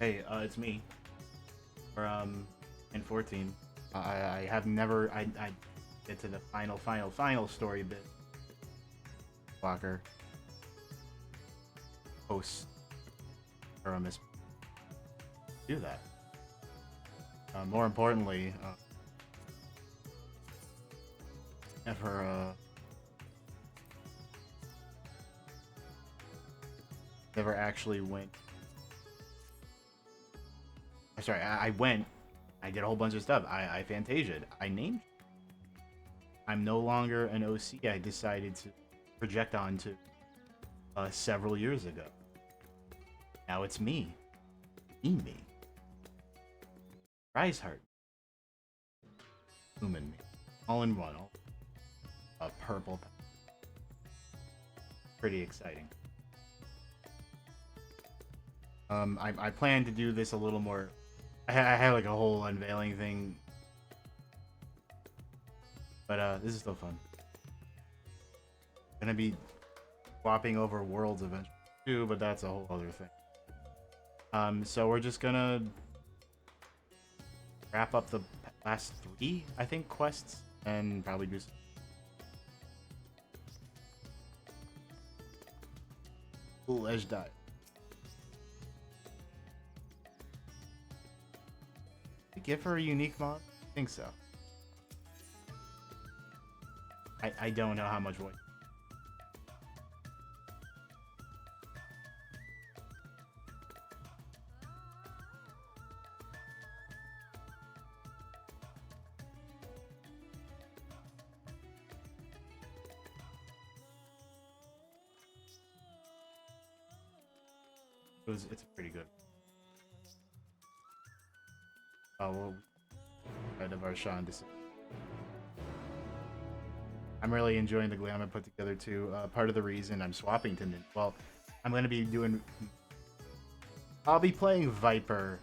Hey, it's me. Or in 14. I have never I get to the final story bit. Walker hosts or miss do that. More importantly, never never actually went. I'm sorry, I went. I did a whole bunch of stuff. I fantasied. I named. I'm no longer an OC. I decided to project onto several years ago. Now it's me. Me. Rise Heart. Human me. All in one. All a purple. Pretty exciting. I plan to do this a little more. I had like a whole unveiling thing, but this is still fun. Gonna be swapping over worlds eventually too, but that's a whole other thing. So we're just gonna wrap up the last 3, I think, quests, and probably do some cool edge dive. Give her a unique mod? I think so. I don't know how much voice. It's pretty good. Oh, well, right of our Sean. I'm really enjoying the glam I put together too. Part of the reason I'm swapping to well, I'm gonna be doing. I'll be playing Viper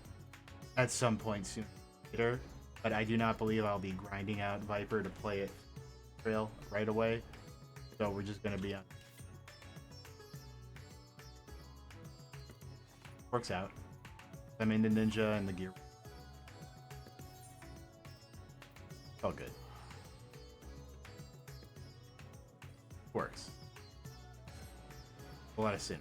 at some point soon later, but I do not believe I'll be grinding out Viper to play it trail right away. So we're just gonna be on. Works out. I'm in the ninja and the gear. All good. Works. A lot of sin.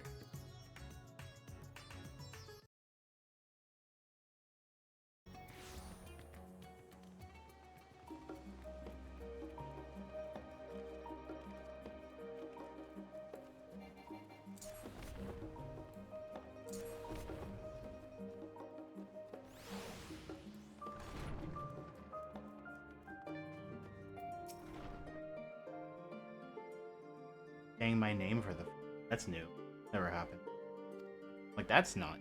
Saying my name for the. That's new. Never happened. Like, that's not.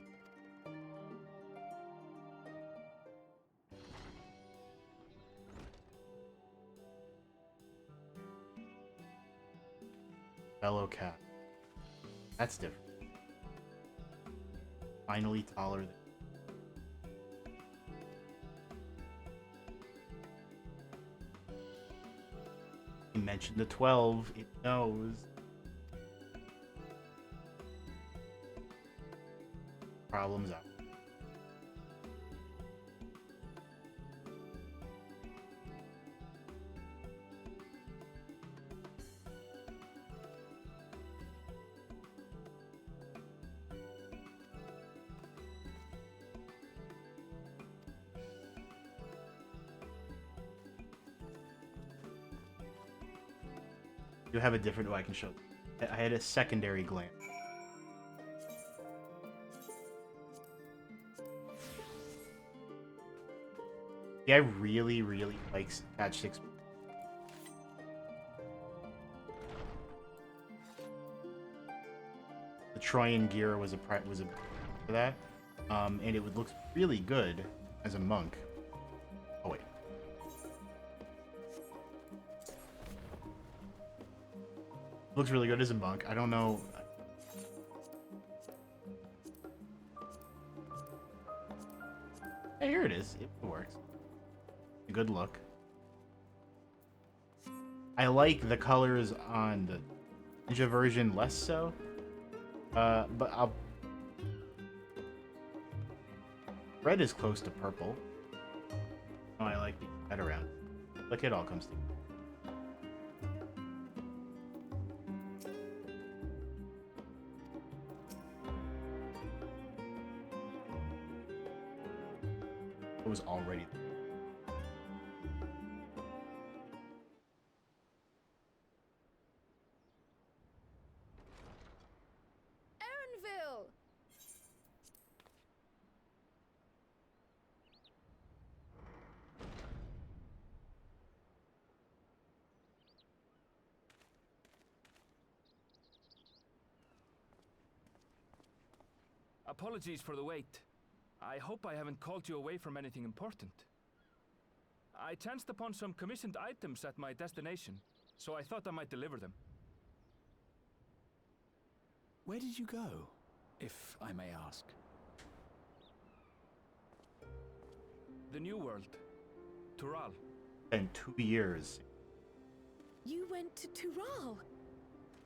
Fellow cat. That's different. Finally taller than. You mentioned the 12. It knows. Problems out. You have a different. Oh, I can show. I had a secondary glance. Yeah, I really like patch 6. The Trojan gear was a for that, and it would look really good as a monk. Oh wait, looks really good as a monk. I don't know. Hey, here it is. It works. A good look. I like the colors on the ninja version less so. But Red is close to purple. Oh, I like the head around. Look, it all comes together. It was already there. Erinville! Apologies for the wait. I hope I haven't called you away from anything important. I chanced upon some commissioned items at my destination, so I thought I might deliver them. Where did you go, if I may ask? The New World. Tural. In 2 years. You went to Tural?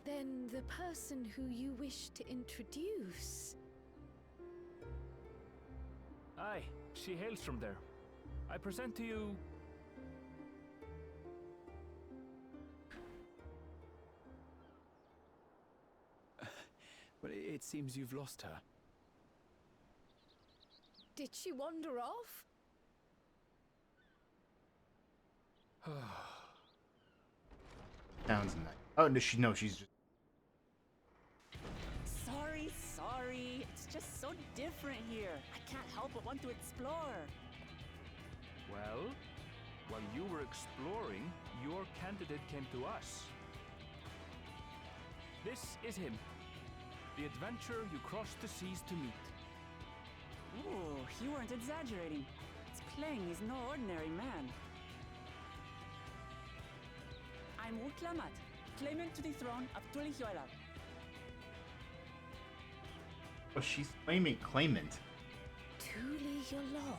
Then the person who you wish to introduce... Aye, she hails from there. I present to you... Well, it seems you've lost her. Did she wander off? Sounds nice. Oh, no, she's just... Sorry. It's just so different here. I can't help but want to explore. Well, while you were exploring, your candidate came to us. This is him. The adventurer you crossed the seas to meet. Ooh, you weren't exaggerating. It's plain he's no ordinary man. I'm Uklamat, claimant to the throne of Tulihyola. Oh, she's claimant. Tulihyola.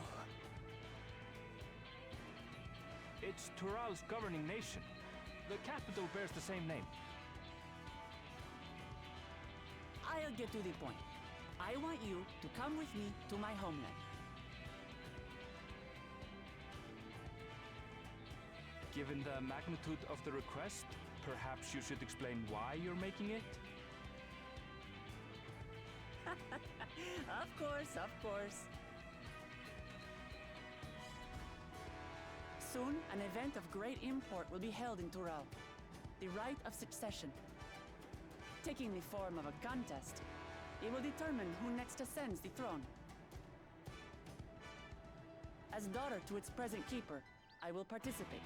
It's Tural's governing nation. The capital bears the same name. I'll get to the point. I want you to come with me to my homeland. Given the magnitude of the request, perhaps you should explain why you're making it? Of course. Soon, an event of great import will be held in Tural. The Rite of Succession. Taking the form of a contest, it will determine who next ascends the throne. As daughter to its present keeper, I will participate.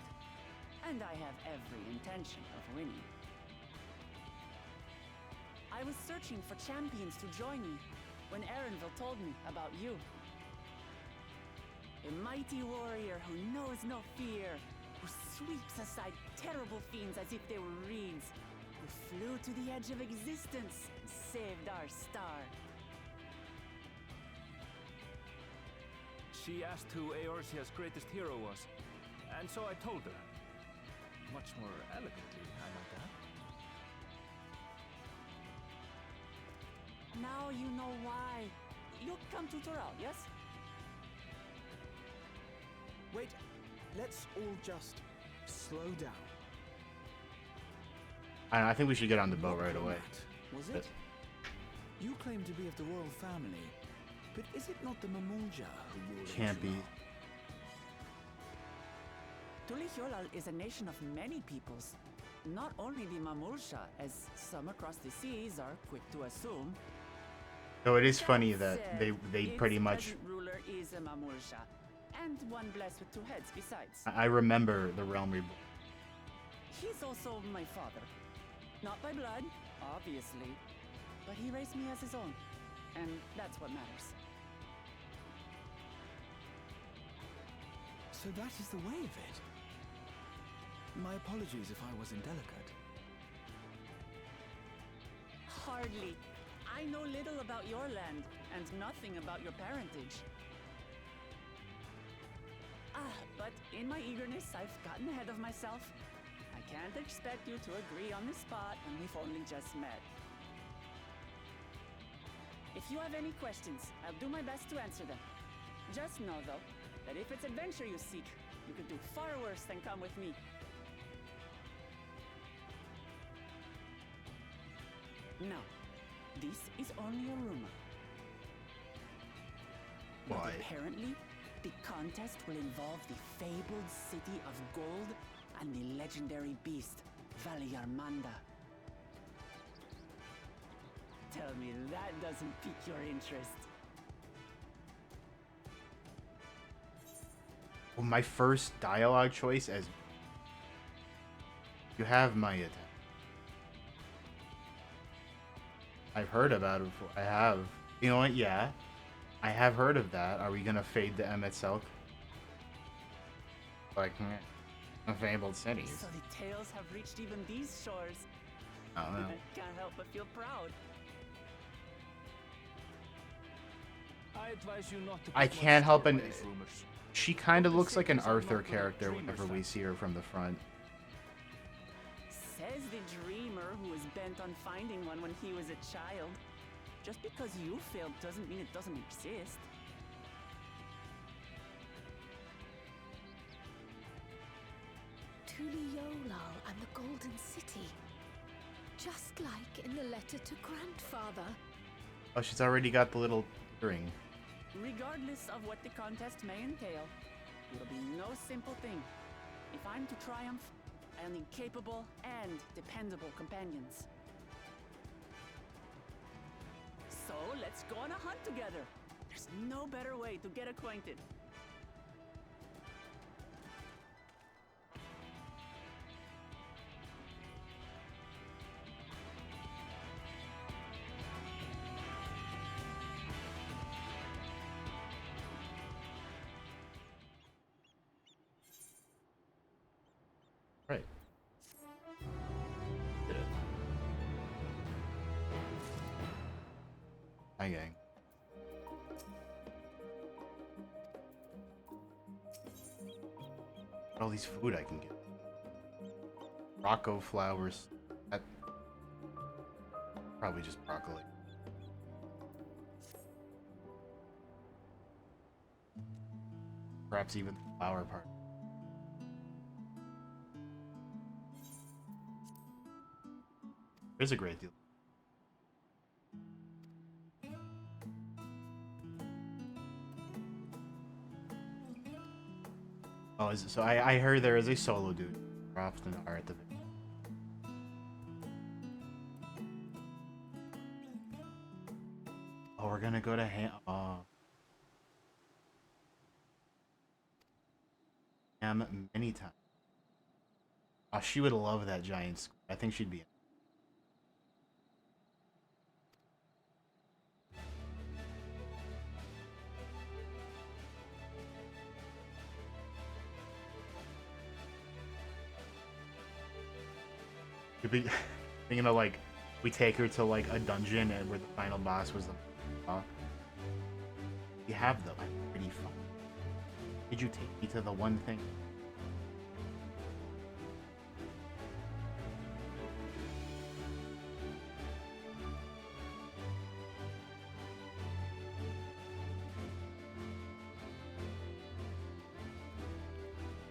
And I have every intention of winning. I was searching for champions to join me when Erinville told me about you. A mighty warrior who knows no fear, who sweeps aside terrible fiends as if they were reeds, who flew to the edge of existence and saved our star. She asked who Eorzea's greatest hero was, and so I told her. Much more elegantly, I might add. Now you know why. You'll come to Tural, yes? Wait, let's all just slow down. I think we should get on the boat right away. Was it? You claim to be of the royal family, but is it not the Mamulja who rule? Can't be. Tulihyola is a nation of many peoples. Not only the Mamulsha, as some across the seas are quick to assume. So it is funny that they pretty much... Its present ruler is a Mamulsha, and one blessed with two heads besides. I remember the Realm Reborn. He's also my father. Not by blood, obviously, but he raised me as his own, and that's what matters. So that is the way of it. My apologies if I was indelicate. Hardly. I know little about your land, and nothing about your parentage. But in my eagerness, I've gotten ahead of myself. I can't expect you to agree on the spot when we've only just met. If you have any questions, I'll do my best to answer them. Just know, though, that if it's adventure you seek, you could do far worse than come with me. No, this is only a rumor. But Why? apparently, the contest will involve the fabled city of gold and the legendary beast, Valyarmanda. Tell me that doesn't pique your interest. Well, my first dialogue choice as you have my attention. I've heard about it before. I have. You know what? Yeah. I have heard of that. Are we gonna fade the Emmet Selk? Like, fabled cities. So the tales have reached even these shores. I don't know. I can't help but feel proud. I advise you not to. I put much can't help store but by these rumors. she kind of Don't looks like an mistake these Arthur unlockable character dreamers whenever we then. see her from the front. Says the dreamer who was bent on finding one when he was a child. Just because you failed doesn't mean it doesn't exist. Tuliolal and the Golden City. Just like in the letter to Grandfather. Oh, she's already got the little ring. Regardless of what the contest may entail, it'll be no simple thing. If I'm to triumph, I'll need capable and dependable companions. So let's go on a hunt together. There's no better way to get acquainted. Right. Did it. Hi, gang. All these food I can get. Rocco flowers. That probably just broccoli. Perhaps even the flower part. There's a great deal. Oh, is it, so I heard there is a solo dude. There often are at the video. Oh, we're gonna go to Ham many times. Oh, she would love that giant squid. I think she'd be. You'd be thinking of like, we take her to like a dungeon and where the final boss was the. You have them. I'm pretty fun. Did you take me to the one thing?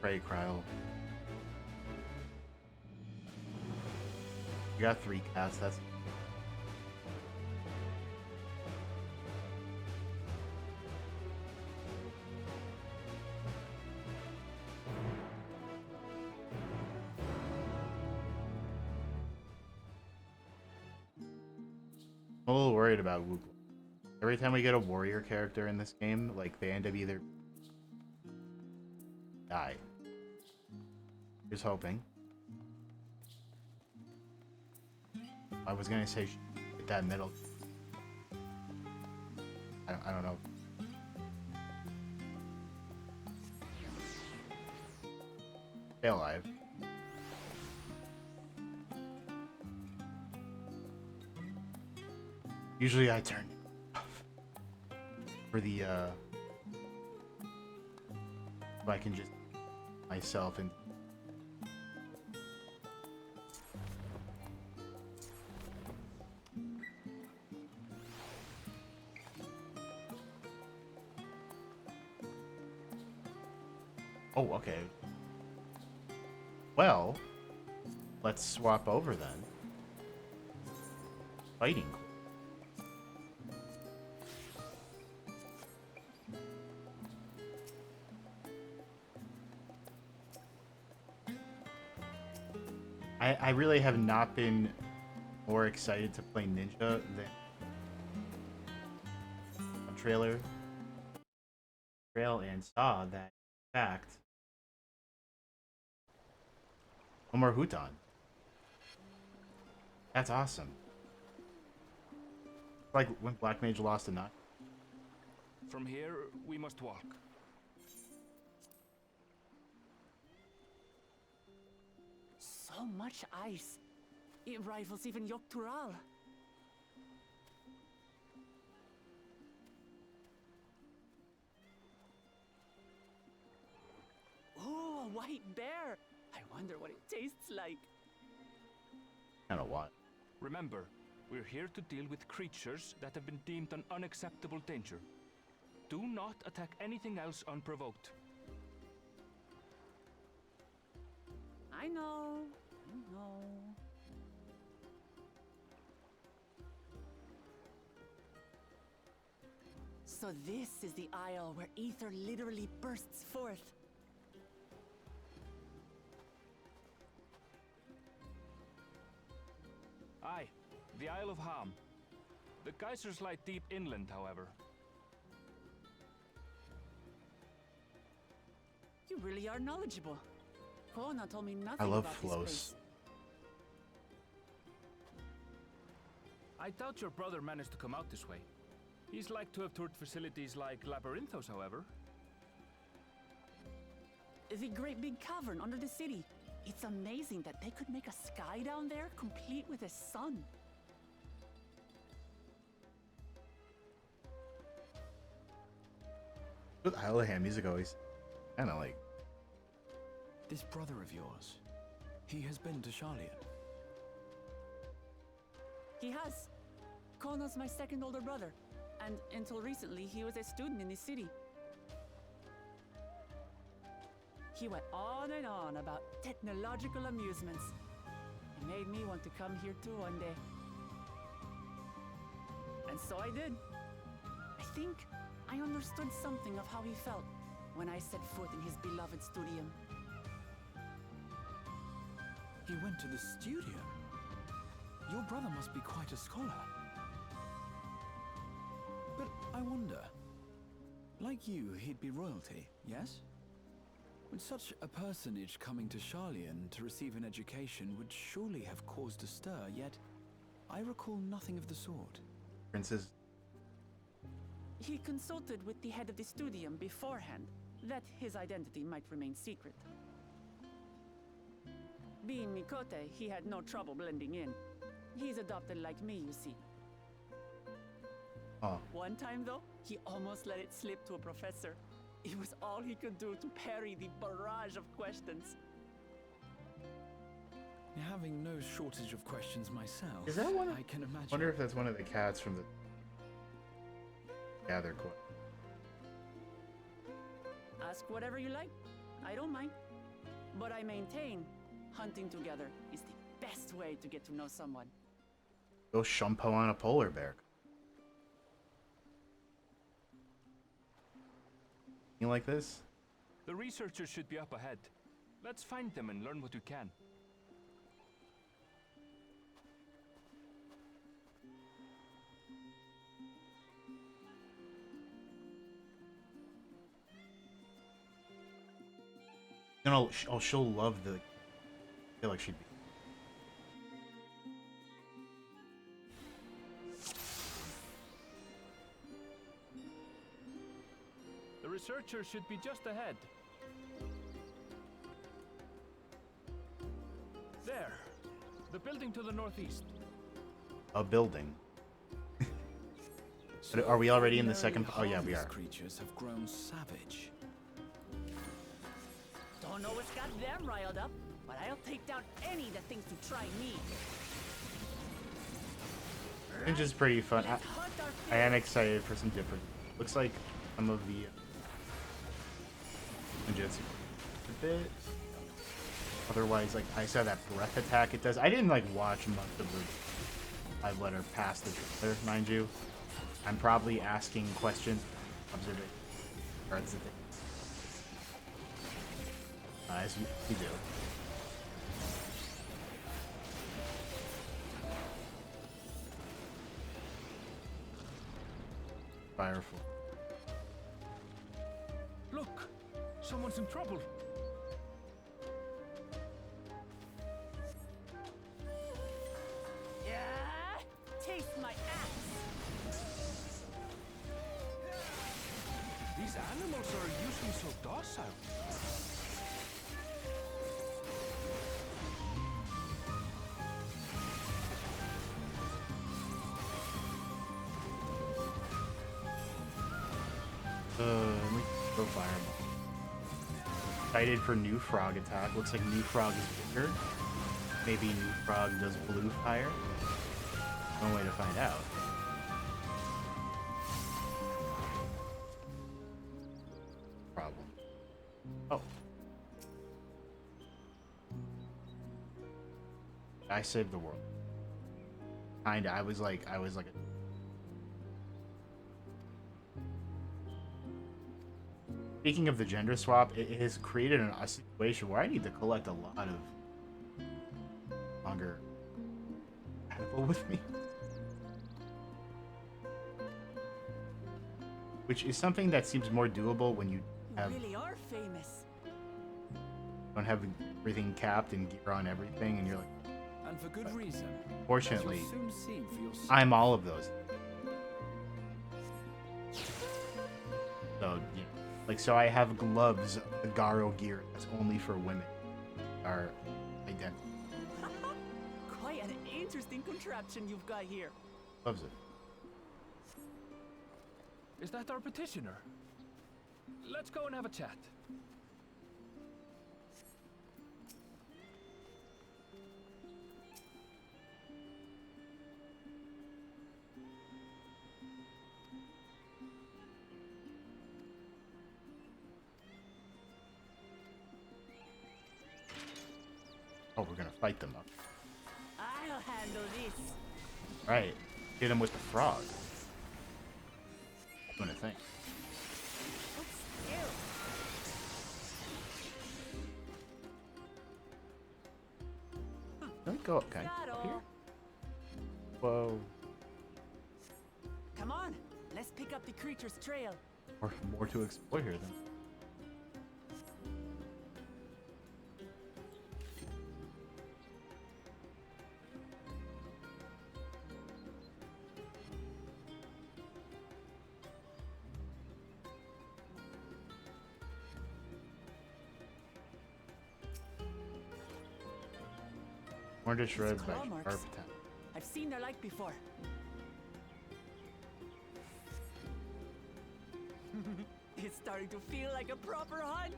Pray, Cryo. You got 3 cats, that's... I'm a little worried about Wukong. Every time we get a warrior character in this game, like, they end up either... die. Just hoping. I was gonna say hit that middle. I don't know. Stay alive. Usually I turn it off for the so I can just myself and Oh, okay. Well, let's swap over then. Fighting. I really have not been more excited to play Ninja than a trailer and saw that in fact no more Huton. That's awesome. Like when Black Mage lost a nut. From here, we must walk. So much ice. It rivals even Yoktural. Oh, a white bear. I wonder what it tastes like. Kind of what? Remember, we're here to deal with creatures that have been deemed an unacceptable danger. Do not attack anything else unprovoked. I know. So this is the isle where ether literally bursts forth. Aye, the Isle of Ham. The geysers lie deep inland, however. You really are knowledgeable. Kona told me nothing I love about this Flos. place. I doubt your brother managed to come out this way. He's like to have toured facilities like Labyrinthos, however. The great big cavern under the city. It's amazing that they could make a sky down there complete with a sun. With Isle of Ham music always kind of like. This brother of yours, he has been to Charlian. He has. Kono's my second older brother, and until recently he was a student in the city. He went on and on about technological amusements. It made me want to come here too one day. And so I did. I think I understood something of how he felt when I set foot in his beloved studio. He went to the studio? Your brother must be quite a scholar. But I wonder, like you, he'd be royalty, yes? With such a personage coming to Charlian to receive an education would surely have caused a stir, yet I recall nothing of the sort. Princes. He consulted with the head of the studium beforehand, that his identity might remain secret. Being Mikote, he had no trouble blending in. He's adopted like me, you see. Oh. One time, though, he almost let it slip to a professor. It was all he could do to parry the barrage of questions. Having no shortage of questions myself, Is that one? I can imagine. Wonder if that's one of the cats from the Gather Court. Ask whatever you like. I don't mind. But I maintain hunting together is the best way to get to know someone. Go shumpo on a polar bear. You like this? The researchers should be up ahead. Let's find them and learn what we can. No, oh, she'll love the. I feel like she'd be. The researchers should be just ahead. There. The building to the northeast. A building. But are we already in the second? Oh yeah, we These are. creatures have grown savage. Don't know what's got them riled up, but I'll take down any that thinks to try me. Ninja's pretty fun. Let's hunt our I am excited for some different. Looks like some of the ninjutsu. a bit. Otherwise, like, I saw that breath attack it does. I didn't, like, watch much of the 5-letter past the trailer, mind you. I'm probably asking questions, observing cards that they... as you do. Fireful. Look! Someone's in trouble! Yeah, taste my axe. These animals are usually so docile. Let me go fireball. Excited for new frog attack. Looks like new frog is bigger. Maybe new frog does blue fire. No way to find out. Problem. Oh. I saved the world. Kinda. I was like a Speaking of the gender swap, it has created a situation where I need to collect a lot of longer compatible with me. Which is something that seems more doable when you have You really are famous. don't have everything capped and gear on everything, and you're like, And for good reason. fortunately, As you'll soon see for yourself. I'm all of those. So, yeah. Like, so I have gloves, the Garo gear that's only for women. Are identical. Quite an interesting contraption you've got here. Loves it. Is that our petitioner? Let's go and have a chat. Oh, we're gonna fight them up. I'll handle this. Right. Hit him with the frog. What do you think? But still, Don't go up, okay. that Up here? all? Whoa. Come on, let's pick up the creature's trail. Or more to explore here then. Torn to shreds by claw marks. sharp attack. I've seen their like before. It's starting to feel like a proper hunt.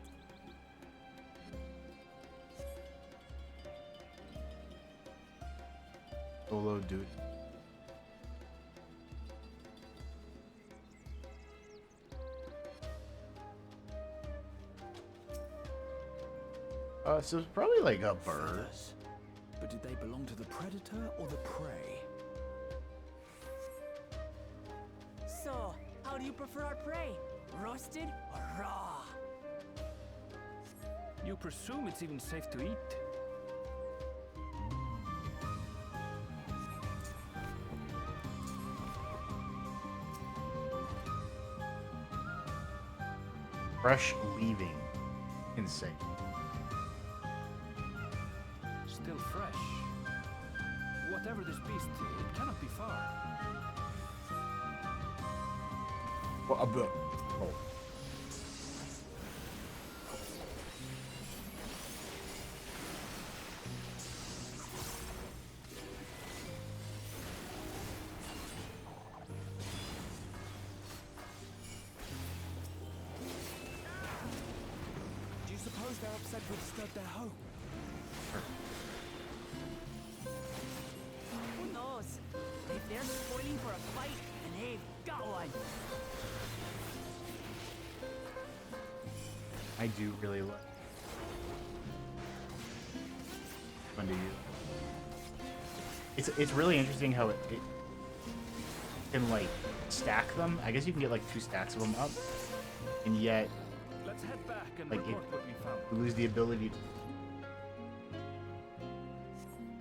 Solo dude. So it's probably like a bird. Feathers. But did they belong to the predator or the prey? So, how do you prefer our prey? Roasted or raw? You presume it's even safe to eat? Fresh leaving. Insane. Still fresh. Whatever this beast, it cannot be far. Well, a bit. Oh. Do you suppose they're upset we've disturbed their home? Who knows? If they're spoiling for a fight, then they've got one. I do really like one to use. It's really interesting how it can like stack them. I guess you can get like 2 stacks of them up, and yet Let's head back and like report what we found. you lose the ability to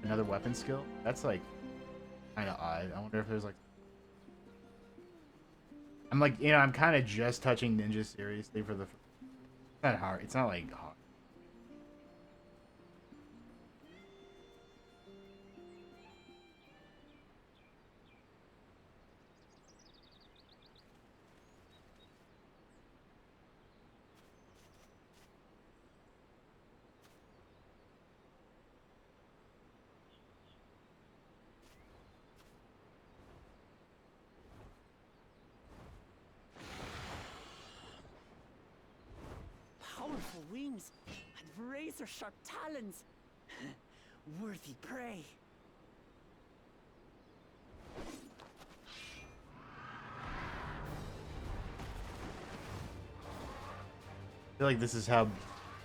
another weapon skill. That's like kind of odd. I wonder if there's like I'm like, you know, I'm kind of just touching ninja seriously for the. It's not hard. It's not like hard. Powerful wings and razor-sharp talons. Worthy prey. I feel like this is how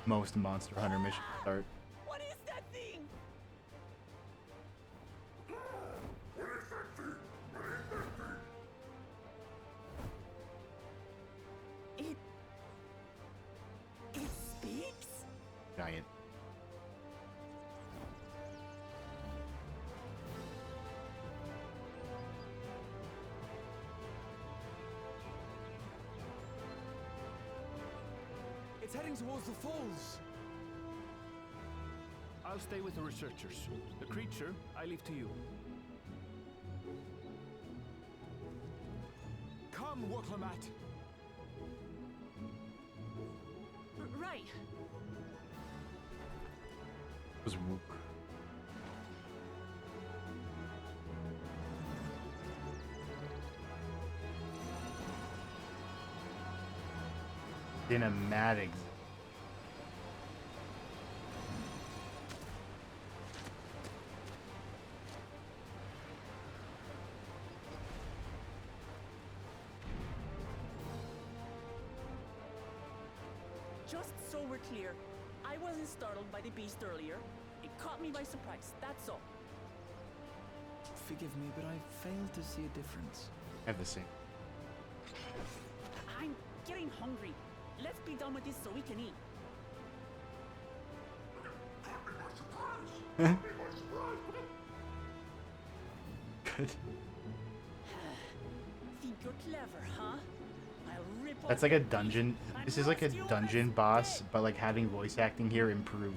most Monster Hunter missions start. What is that thing? It speaks? Giant. It's heading towards the falls. I'll stay with the researchers. The creature, I leave to you. Come, Wocklamat. Right. It was Wook. Cinematics. Just so we're clear, I wasn't startled by the beast earlier. It caught me by surprise, that's all. Forgive me, but I fail to see a difference. I have the same. I'm getting hungry. Let's be done with this so we can eat. Good. Think you're clever, huh? I'll rip That's off like a your teeth dungeon. and This is like a roast you on dungeon steak. boss, but like having voice acting here improves.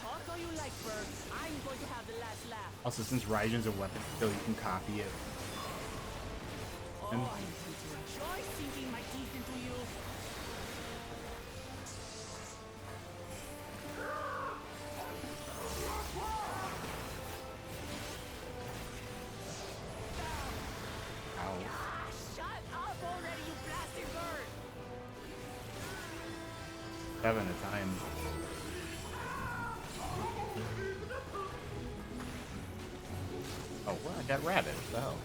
Talk all you like, Bird. I'm going to have the last laugh. Also, since Raiden's a weapon skill, you can copy it. Oh, I'm going to enjoy sinking my teeth into you. Ow. Ah, shut up already, you blasted bird! 7 at a time. Oh, well, I got rabbit. What the hell?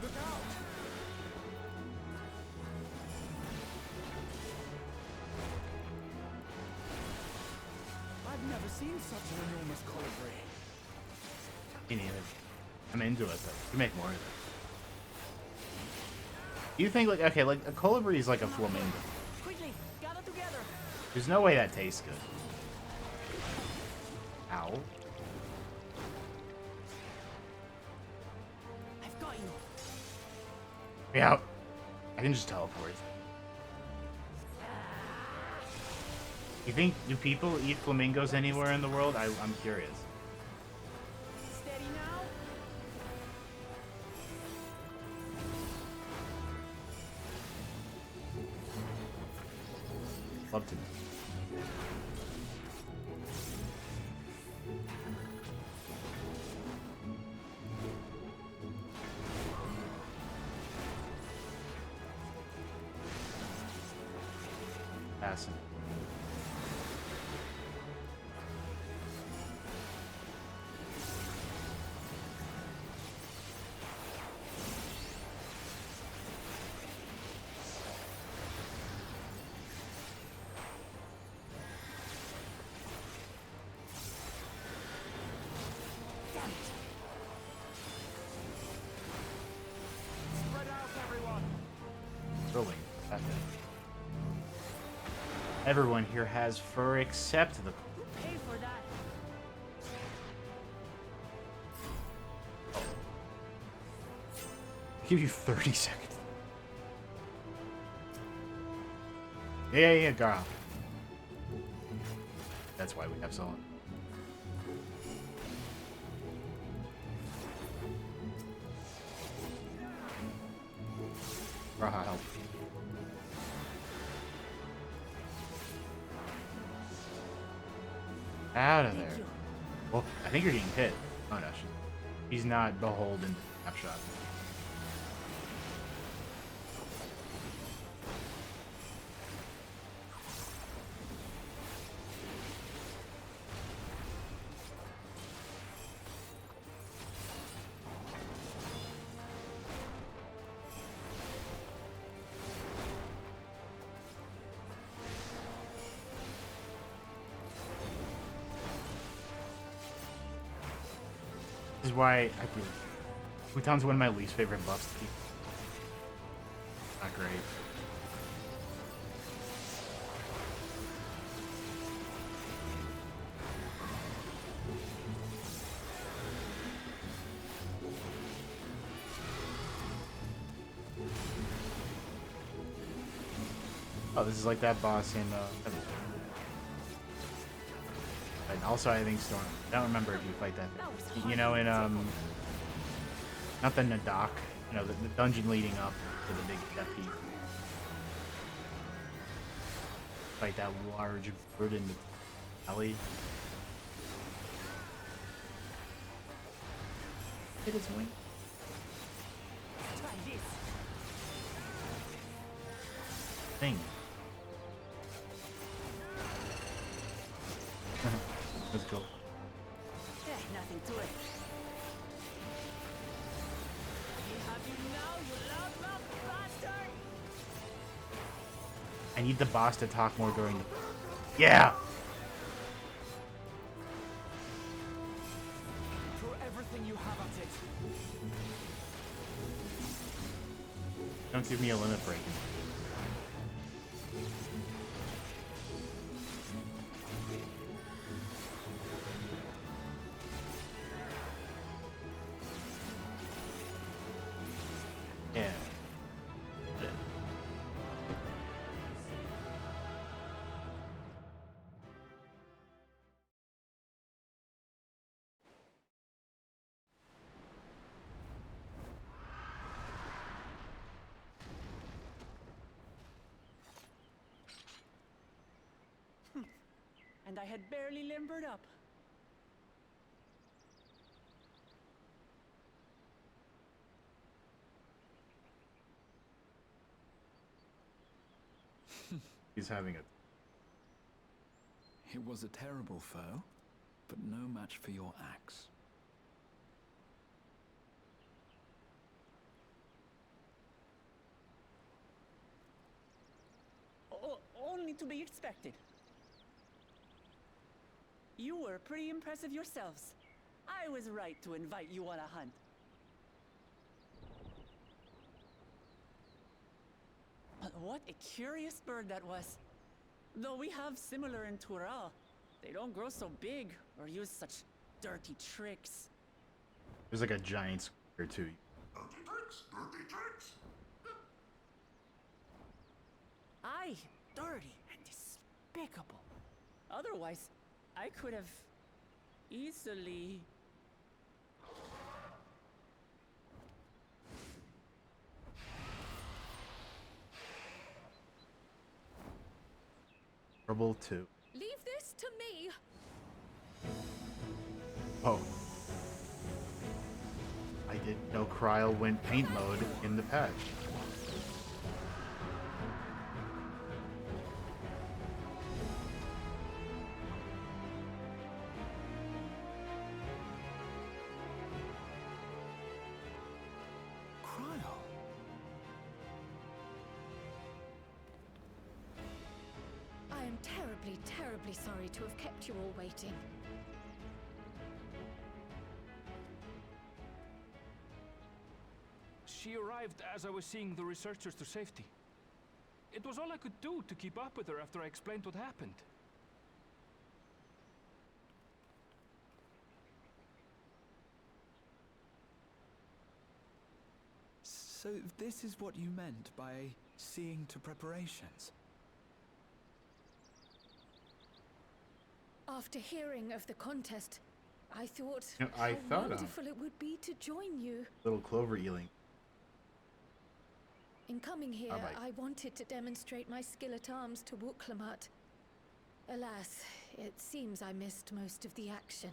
Look out! I've never seen such an enormous colibri. Me neither. I'm into it, though. You make more of it. Do you think, like, okay, like, a colibri is like a flamingo. Quickly, gather together. There's no way that tastes good. Ow. I've got you. Yeah. I can just teleport. You think, do people eat flamingos anywhere in the world? I'm curious. Steady now. Love to know. assassin. Spread out, everyone. Rolling. Everyone here has fur except the. Pay for that. Give you 30 seconds. Yeah, girl. That's why we have so long. Raha, help. Out of there. Thank you. Well, I think you're getting hit. Oh no, he's not beholden to snapshot. This is why Bhutan's one of my least favorite buffs to keep. Not great. Oh, this is like that boss in and also I think Storm. I don't remember if you fight that. You know, in not the Nadak, you know, the dungeon leading up to the big piece. Fight that large bird in the alley. Hit its wing. Try this. Thing. Let's go. Nothing to it. I have you now, you loudmouth bastard! I need the boss to talk more during the. Yeah! Throw everything you have at it. Don't give me a limit break. Yeah. And I had barely limbered up. He's having a. It was a terrible foe, but no match for your axe. Only to be expected. You were pretty impressive yourselves. I was right to invite you on a hunt. But what a curious bird that was. Though we have similar in Tural, they don't grow so big or use such dirty tricks. There's like a giant square too. Dirty tricks, dirty tricks. Aye, dirty and despicable. Otherwise, I could have easily... Trouble 2. Leave this to me. Oh. I didn't know Kryl went paint mode in the patch. terribly, terribly sorry to have kept you all waiting. She arrived as I was seeing the researchers to safety. It was all I could do to keep up with her after I explained what happened. So this is what you meant by seeing to preparations? After hearing of the contest, I thought You know, I how thought, wonderful it would be to join you. Little clover ealing. In coming here, Bye-bye. I wanted to demonstrate my skill at arms to Wooklamat. Alas, it seems I missed most of the action.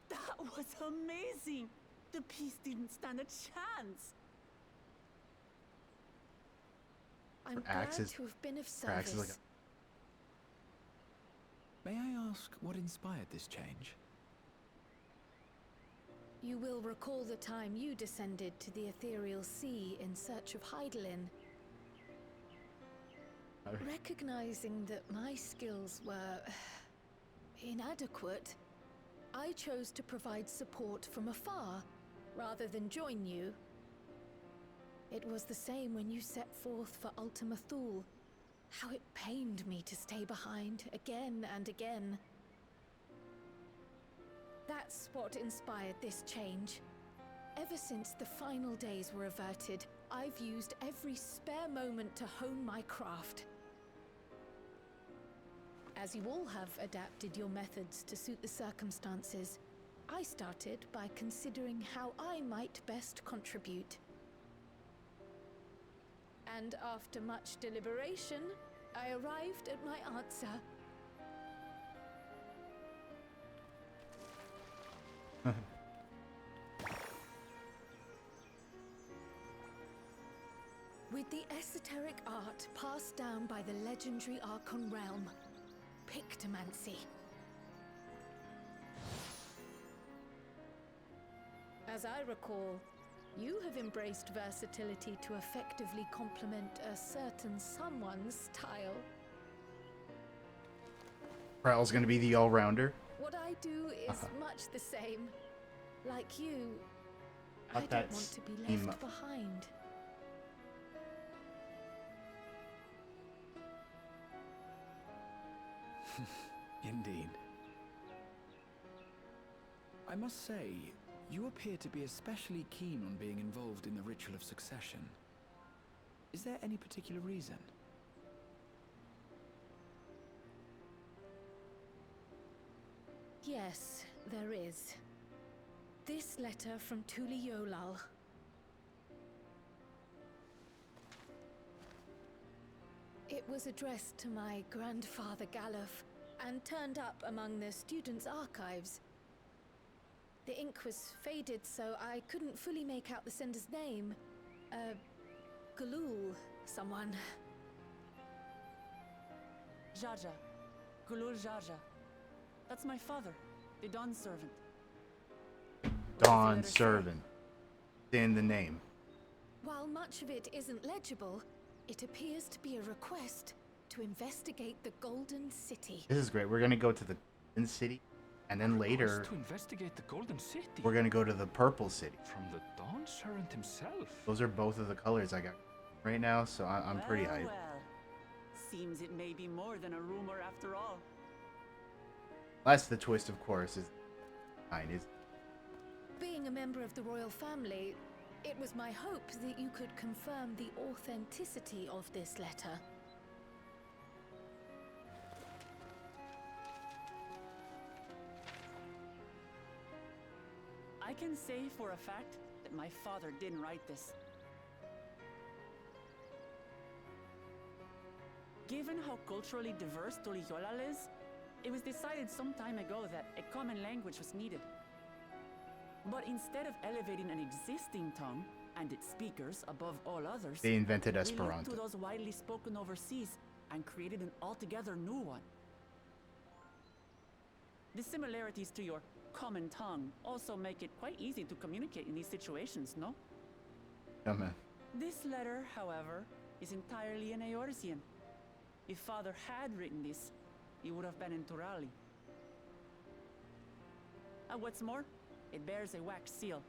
That was amazing! The piece didn't stand a chance! I'm Her glad axe is- to have been of her axe service. is like May I ask what inspired this change? You will recall the time you descended to the ethereal sea in search of Heidelin. Recognizing that my skills were inadequate, I chose to provide support from afar rather than join you. It was the same when you set forth for Ultima Thule. How it pained me to stay behind again and again. That's what inspired this change. Ever since the final days were averted, I've used every spare moment to hone my craft. As you all have adapted your methods to suit the circumstances, I started by considering how I might best contribute. And after much deliberation, I arrived at my answer. With the esoteric art passed down by the legendary Archon realm, Pictomancy. As I recall, you have embraced versatility to effectively complement a certain someone's style. Prowl's gonna be the all-rounder. What I do is much the same. Like you, Not I that don't want to be steam- left behind. Indeed. I must say, you appear to be especially keen on being involved in the ritual of succession. Is there any particular reason? Yes, there is. This letter from Tuli Yolal. It was addressed to my grandfather Galuf and turned up among the students' archives. The ink was faded, so I couldn't fully make out the sender's name. Galul, someone. Jaja. Gulul Jaja. That's my father, the Dawn servant. Dawn letter say? Servant. In the name. While much of it isn't legible, it appears to be a request to investigate the Golden City. This is great. We're gonna go to the Golden City, and then later To investigate the Golden City. we're gonna go to the Purple City. From the Dawn Servant himself. Those are both of the colors I got right now, so I'm pretty hyped. Well. Seems it may be more than a rumor after all. That's the twist, of course. Is fine. Is Being a member of the royal family, it was my hope that you could confirm the authenticity of this letter. I can say for a fact that my father didn't write this. Given how culturally diverse Tuliyolal is, it was decided some time ago that a common language was needed. But instead of elevating an existing tongue and its speakers above all others, they invented we looked Esperanto? to those widely spoken overseas and created an altogether new one. The similarities to your common tongue also make it quite easy to communicate in these situations, no? Oh man. This letter, however, is entirely in Eorzean. If Father had written this, it would have been in Turali. And what's more, it bears a wax seal.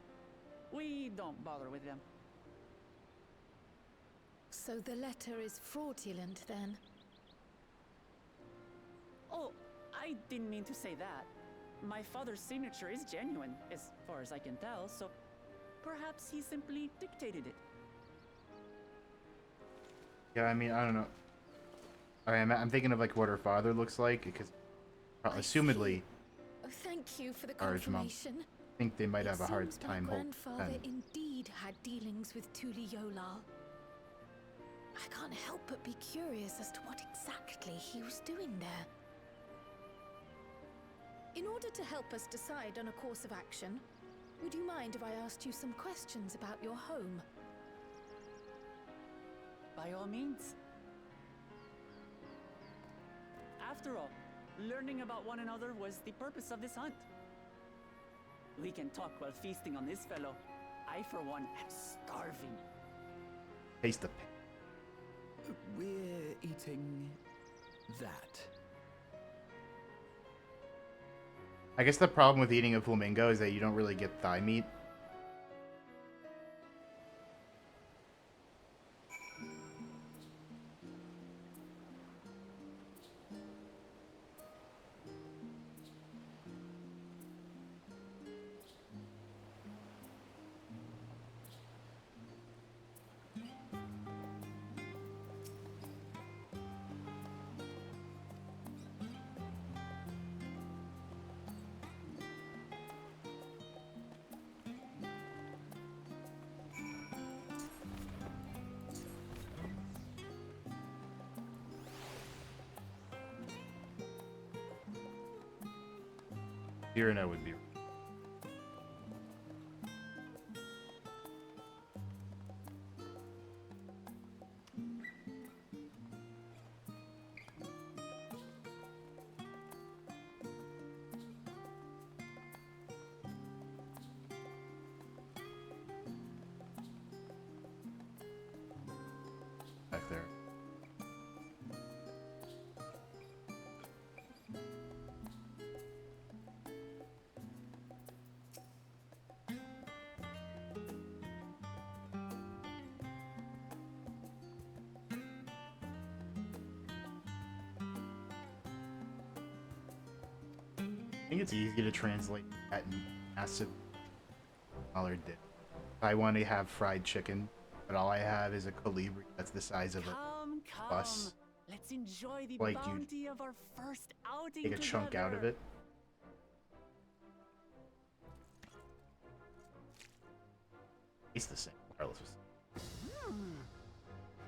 We don't bother with them. So the letter is fraudulent then? Oh, I didn't mean to say that. My father's signature is genuine, as far as I can tell, so perhaps he simply dictated it. Yeah, I mean, I don't know. I'm thinking of like what her father looks like, because assumedly, Oh, thank you for the Large mom. confirmation. I think they might It have a hard seems time my holding grandfather pen. indeed had dealings with Tuli Yolal. I can't help but be curious as to what exactly he was doing there. In order to help us decide on a course of action, would you mind if I asked you some questions about your home? By all means. After all, learning about one another was the purpose of this hunt. We can talk while feasting on this fellow. I, for one, am starving. Taste the pen. We're eating that. I guess the problem with eating a flamingo is that you don't really get thigh meat. Irina would be. Back there. I think it's easy to translate that in massive dollar dip. I want to have fried chicken, but all I have is a colibri that's the size of a Come, bus. let's enjoy the Like you bounty of our first outing take a chunk out of together. it. It's the same. Regardless of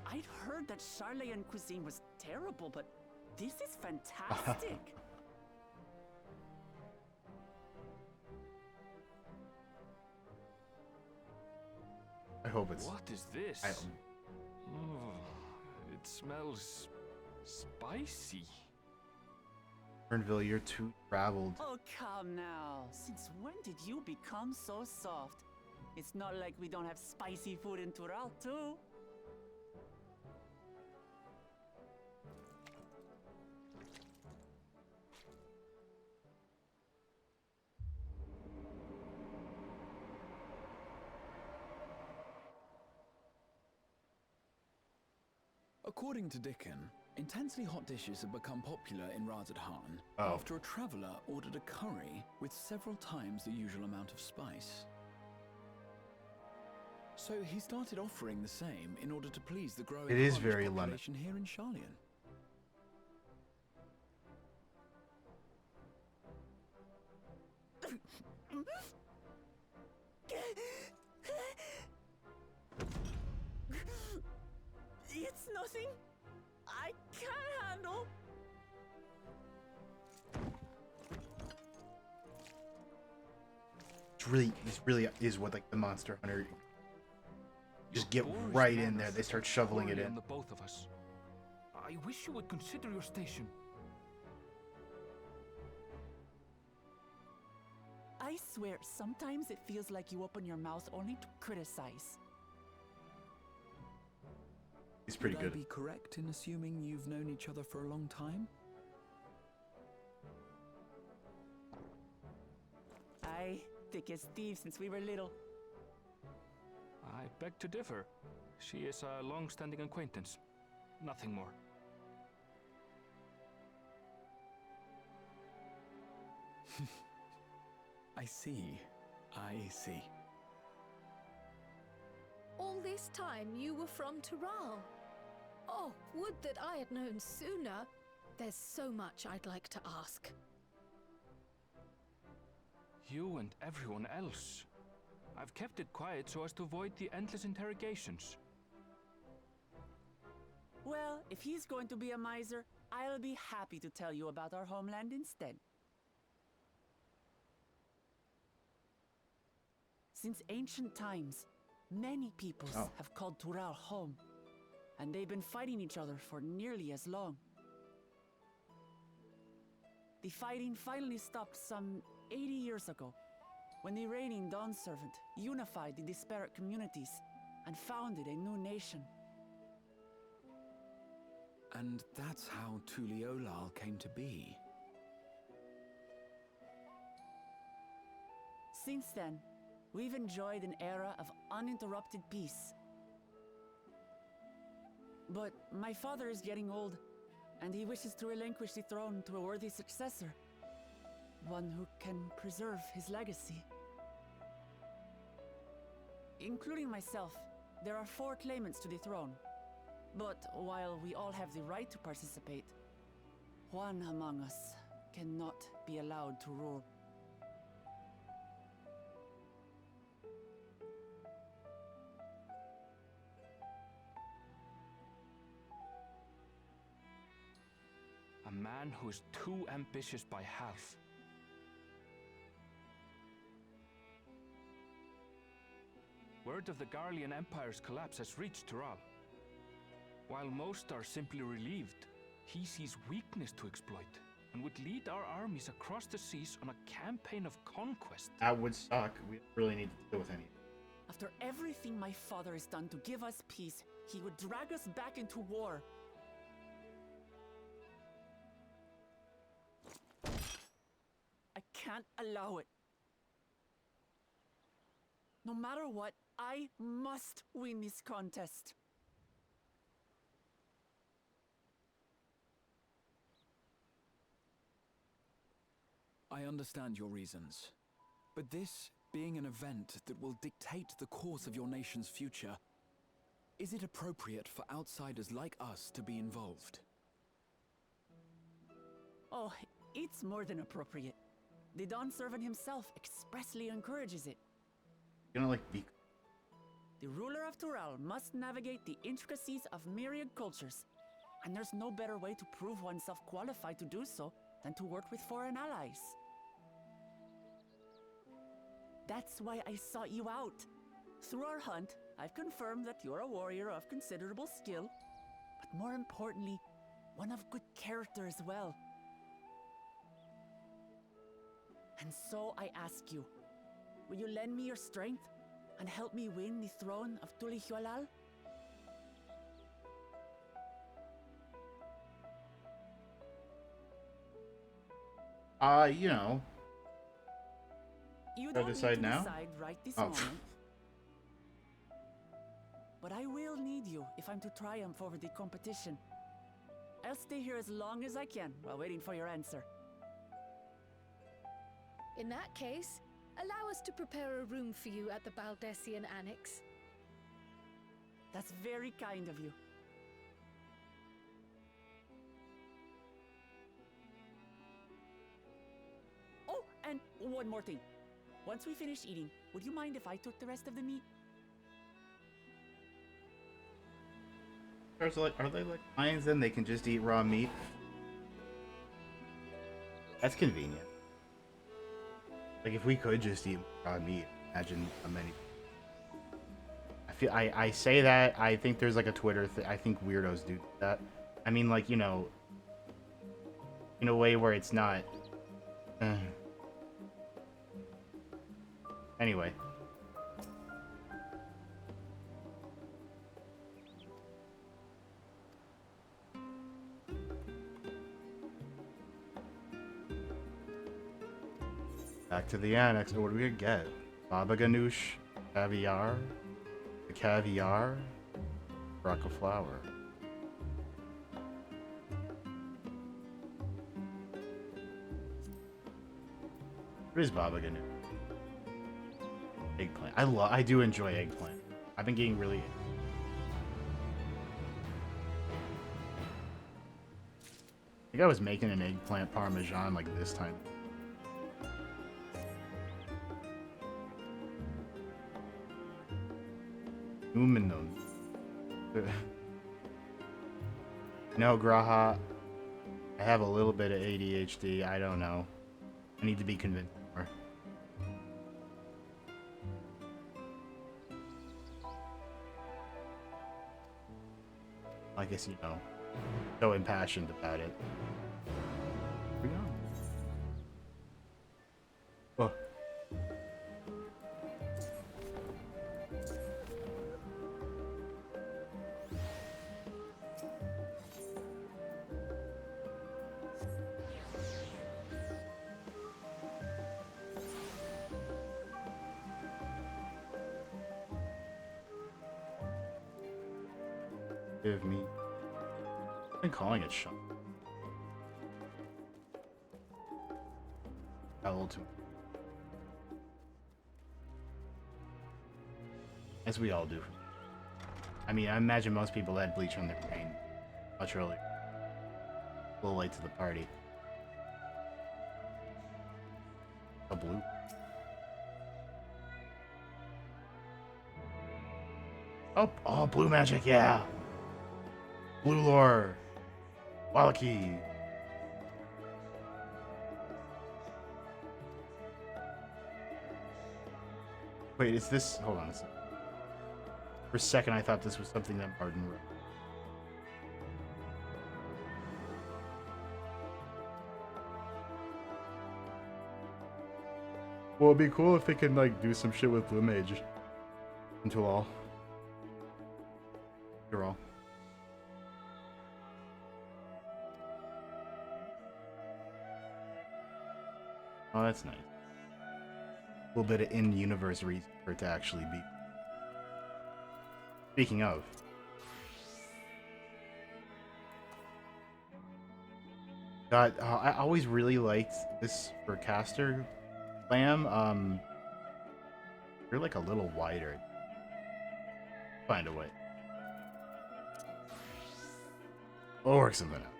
I'd heard that Charlayan cuisine was terrible, but this is fantastic. I hope it's. What is this? I don't- Oh, it smells spicy. Fernville, you're too traveled. Oh, come now. Since when did you become so soft? It's not like we don't have spicy food in Tural, too. According to Dickon, intensely hot dishes have become popular in Razadhan Oh. after a traveler ordered a curry with several times the usual amount of spice. So he started offering the same in order to please the growing It is Harnish very lemon. population here in Charlian. It's nothing I can't handle. This really is what like the Monster Hunter. Just get Your boars right man in are there. They such a start shoveling it worry in. on the both of us. I wish you would consider your station. I swear, sometimes it feels like you open your mouth only to criticize. He's pretty Would good. I be correct in assuming you've known each other for a long time? Aye, thick as thieves since we were little. I beg to differ. She is a long-standing acquaintance. Nothing more. I see. I see. All this time you were from Tural. Oh, would that I had known sooner. There's so much I'd like to ask. You and everyone else. I've kept it quiet so as to avoid the endless interrogations. Well, if he's going to be a miser, I'll be happy to tell you about our homeland instead. Since ancient times, many peoples have called Tural home, and they've been fighting each other for nearly as long. The fighting finally stopped some 80 years ago, when the reigning Dawn Servant unified the disparate communities and founded a new nation. And that's how Tuliolal came to be. Since then, we've enjoyed an era of uninterrupted peace. But my father is getting old, and he wishes to relinquish the throne to a worthy successor. One who can preserve his legacy. Including myself, there are 4 claimants to the throne. But while we all have the right to participate, one among us cannot be allowed to rule. A man who is too ambitious by half. Word of the Garlean Empire's collapse has reached Tural. While most are simply relieved, he sees weakness to exploit and would lead our armies across the seas on a campaign of conquest. That would suck. We don't really need to deal with any. After everything my father has done to give us peace, he would drag us back into war. I can't allow it. No matter what, I must win this contest. I understand your reasons. But this being an event that will dictate the course of your nation's future, is it appropriate for outsiders like us to be involved? Oh, it's more than appropriate. The Dawn Servant himself expressly encourages it. You know, like, be. The ruler of Tural must navigate the intricacies of myriad cultures, and there's no better way to prove oneself qualified to do so than to work with foreign allies. That's why I sought you out. Through our hunt, I've confirmed that you're a warrior of considerable skill, but more importantly, one of good character as well. And so I ask you, will you lend me your strength and help me win the throne of Tulihualal? You know. You Should I don't decide need to now? decide right this Oh. moment. But I will need you if I'm to triumph over the competition. I'll stay here as long as I can while waiting for your answer. In that case, allow us to prepare a room for you at the Baldessian Annex. That's very kind of you. Oh, and one more thing. Once we finish eating, would you mind if I took the rest of the meat? Are they like lions then? They can just eat raw meat? That's convenient. Like, if we could just eat raw meat, imagine how many. I say that, I think there's like a Twitter thing. I think weirdos do that. I mean, like, you know, in a way where it's not. Anyway. Back to the annex. Oh, what are we gonna get? Baba ganoush, caviar, the caviar, rock of flour. What is baba ganoush? Eggplant. I do enjoy eggplant. I've been getting really. I think I was making an eggplant parmesan like this time. Luminum. No, Graha. I have a little bit of ADHD. I don't know. I need to be convinced more. I guess you know. So impassioned about it. Here we go. Oh. Give me. I've been calling it shot. Ultimate. As we all do. I mean, I imagine most people had bleach on their brain much earlier. A little late to the party. A blue. Oh, blue magic, yeah. Blue lore. Wallachie. Wait, is this... Hold on a second. For a second, I thought this was something that Martin wrote. Well, it'd be cool if they could, like, do some shit with Blue Mage. Into all. You're all. Oh, that's nice. A little bit of in-universe reason for it to actually be. Speaking of. God, I always really liked this for caster Lamb. You're like a little wider. Find a way. We'll work something out.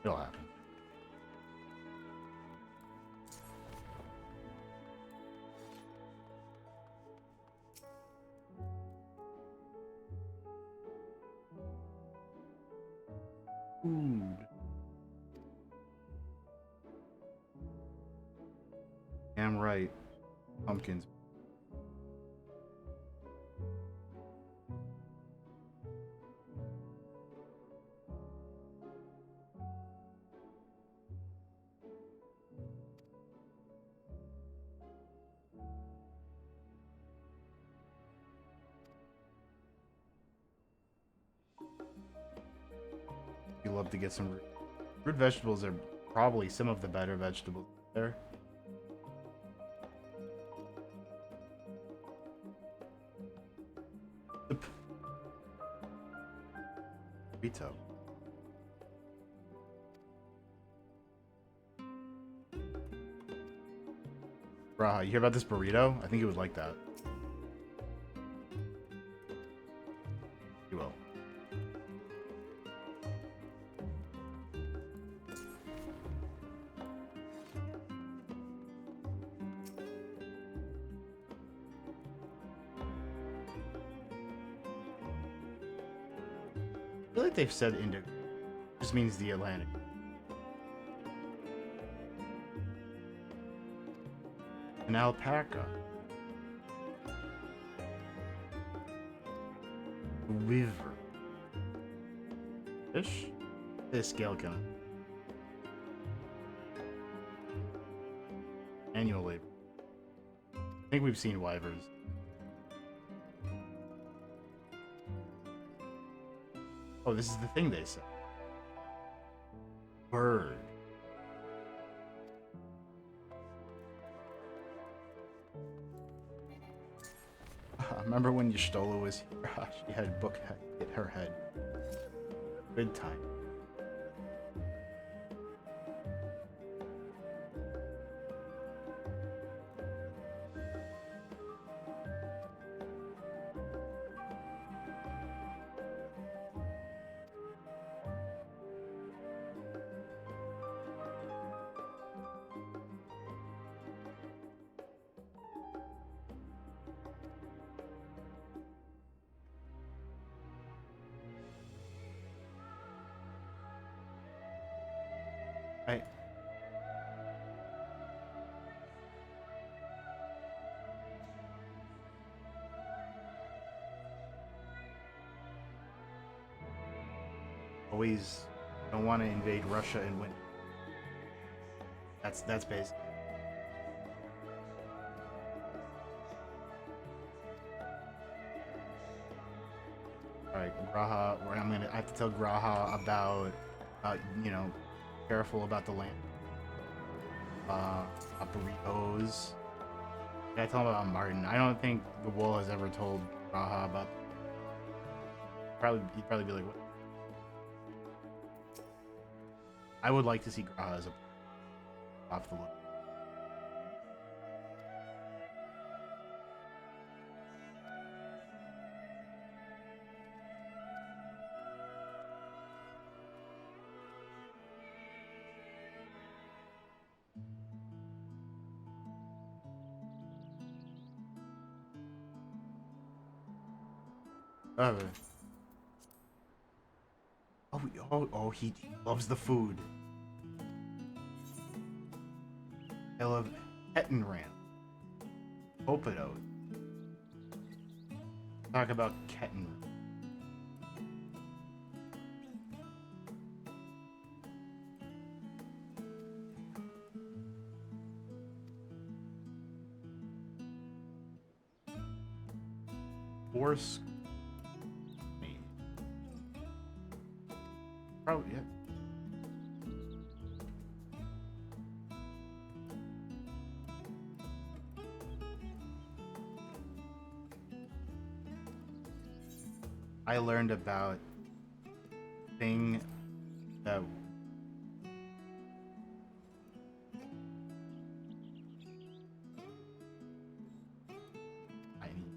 It'll happen. Food. Damn right. Pumpkins. You love to get some root vegetables are probably some of the better vegetables there. Burrito. Raha, you hear about this burrito? I think you would like that. You will. I feel like they've said Indigo. Just means the Atlantic. An alpaca. River. Fish? This Galcon. Annual labor. I think we've seen wyverns. Oh, this is the thing they said. Bird. Remember when Y'shtola was here? She had a book hit her head. Good time. I always don't want to invade Russia and win. That's basic. Alright, Graha, I have to tell Graha about, you know, careful about the land. Burritos. Yeah, I tell him about Martin. I don't think the Wool has ever told Graha about. He'd probably be like, what? I would like to see Graha as a off the look. He loves the food. I love Kettenram. Opidot. Talk about Kettenram. Force. Probably, yeah. I learned about thing that I need.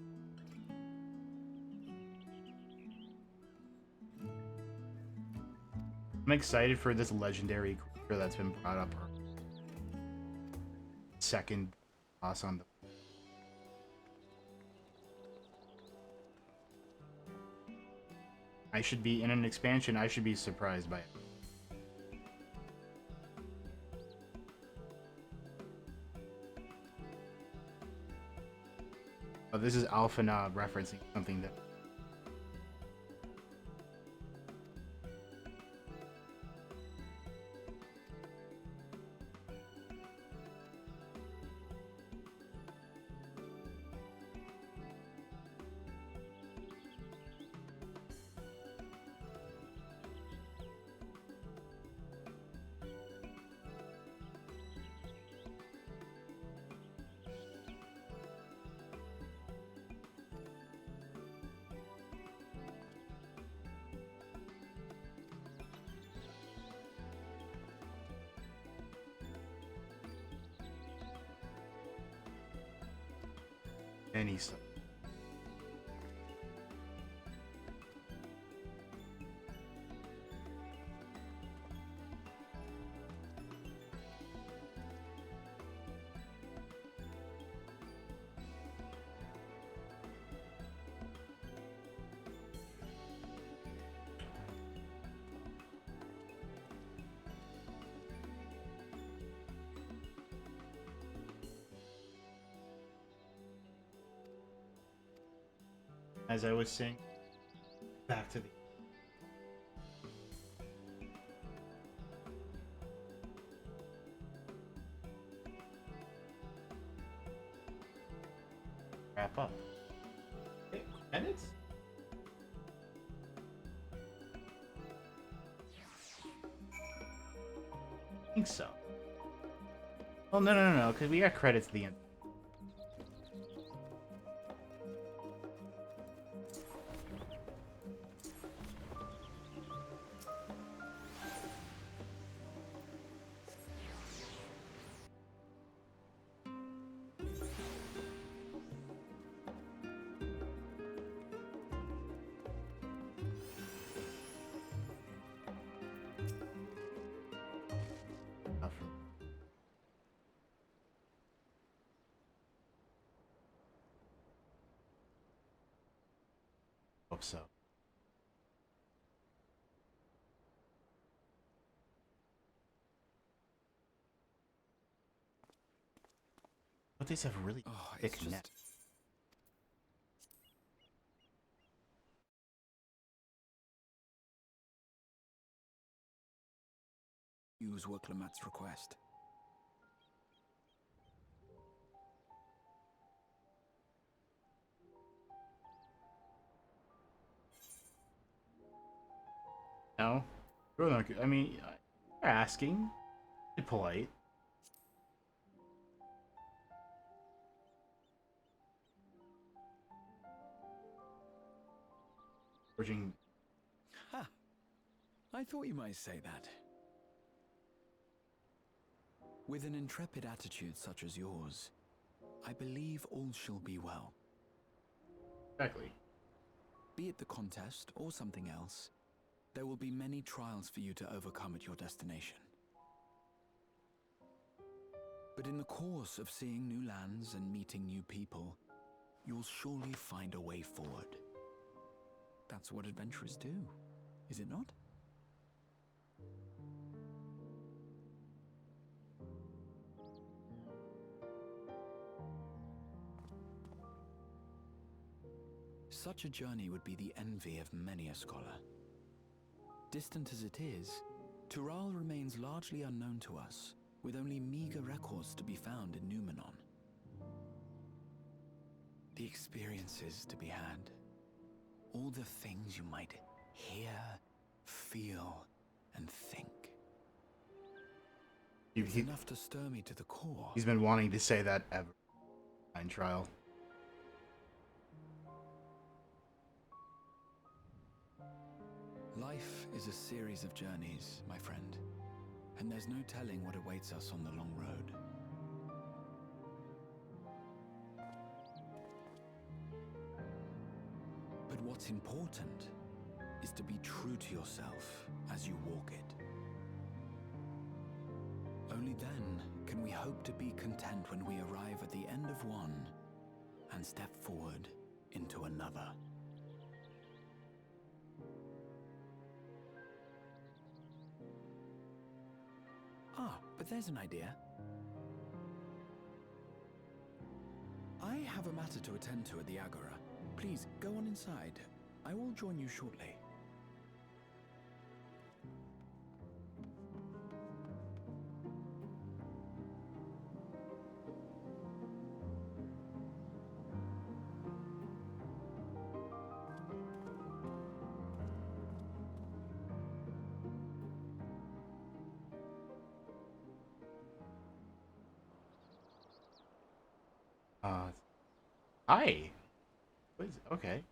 I'm excited for this legendary creature that's been brought up. Second boss on the. I should be in an expansion. I should be surprised by it. Oh, this is Alpha Knob referencing something that. Any stuff. As I was saying, back to the wrap up. Okay, minutes? I think so. Well, no, because we got credits at the end. Hope so. But these have really thick net. Use Worklamat's request. No, you're not good. I mean, you're asking. Be polite. Forging. Ha! I thought you might say that. With an intrepid attitude such as yours, I believe all shall be well. Exactly. Be it the contest or something else, there will be many trials for you to overcome at your destination. But in the course of seeing new lands and meeting new people, you'll surely find a way forward. That's what adventurers do, is it not? Such a journey would be the envy of many a scholar. Distant as it is, Tural remains largely unknown to us, with only meager records to be found in Numenon. The experiences to be had, all the things you might hear, feel, and think. It's enough to stir me to the core. He's been wanting to say that ever. Time trial. Life is a series of journeys, my friend, and there's no telling what awaits us on the long road. But what's important is to be true to yourself as you walk it. Only then can we hope to be content when we arrive at the end of one and step forward into another. Ah, but there's an idea. I have a matter to attend to at the Agora. Please, go on inside. I will join you shortly. Hi. What is it? Okay.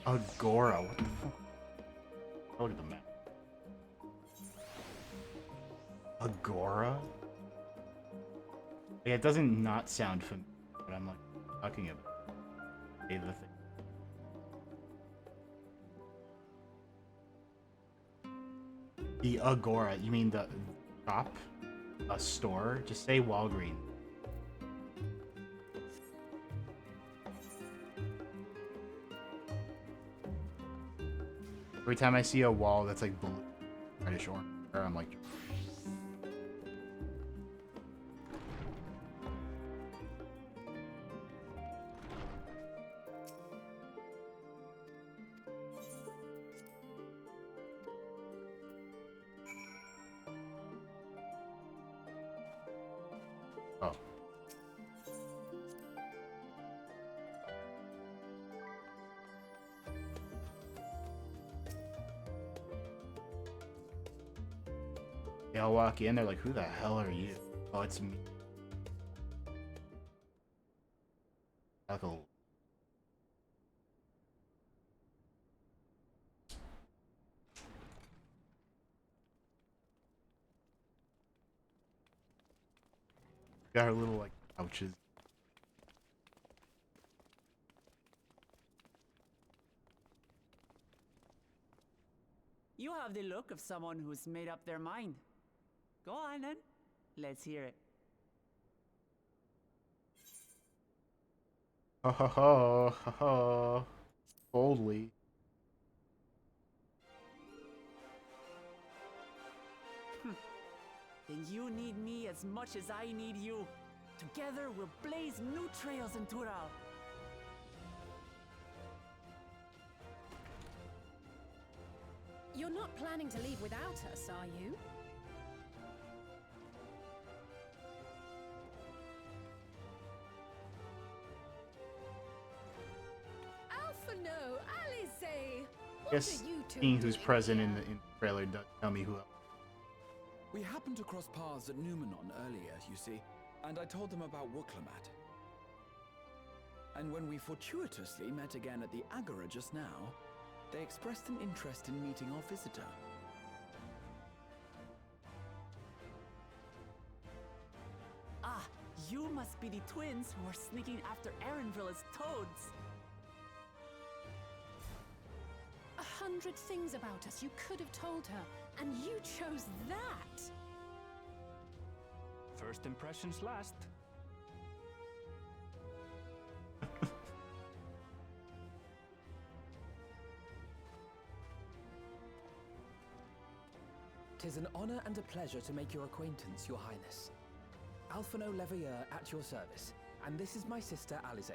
Agora. What the fuck? Look at the map. Agora? Yeah, it doesn't not sound familiar, but I'm like talking about the thing. The Agora. You mean the shop? A store? Just say Walgreens. Every time I see a wall that's like blue, reddish orange, I'm like, oh. Yeah, I'll walk in, they're like, who the hell are you? Oh, it's me. Like a... Got her little, like, pouches. You have the look of someone who's made up their mind. Go on then. Let's hear it. Ha ha ha ha ha. Boldly. Then you need me as much as I need you. Together we'll blaze new trails in Tural. You're not planning to leave without us, are you? Alpha no, Alice! What Guess are you two seeing who's doing present in here? the trailer does tell me who. We happened to cross paths at Numenon earlier, you see, and I told them about Wooklamat. And when we fortuitously met again at the Agora just now, they expressed an interest in meeting our visitor. Ah, you must be the twins who are sneaking after Erenville as toads. 100 things about us you could have told her, and you chose that! First impressions last. Tis an honor and a pleasure to make your acquaintance, Your Highness. Alphino Leveilleur at your service, and this is my sister Alize.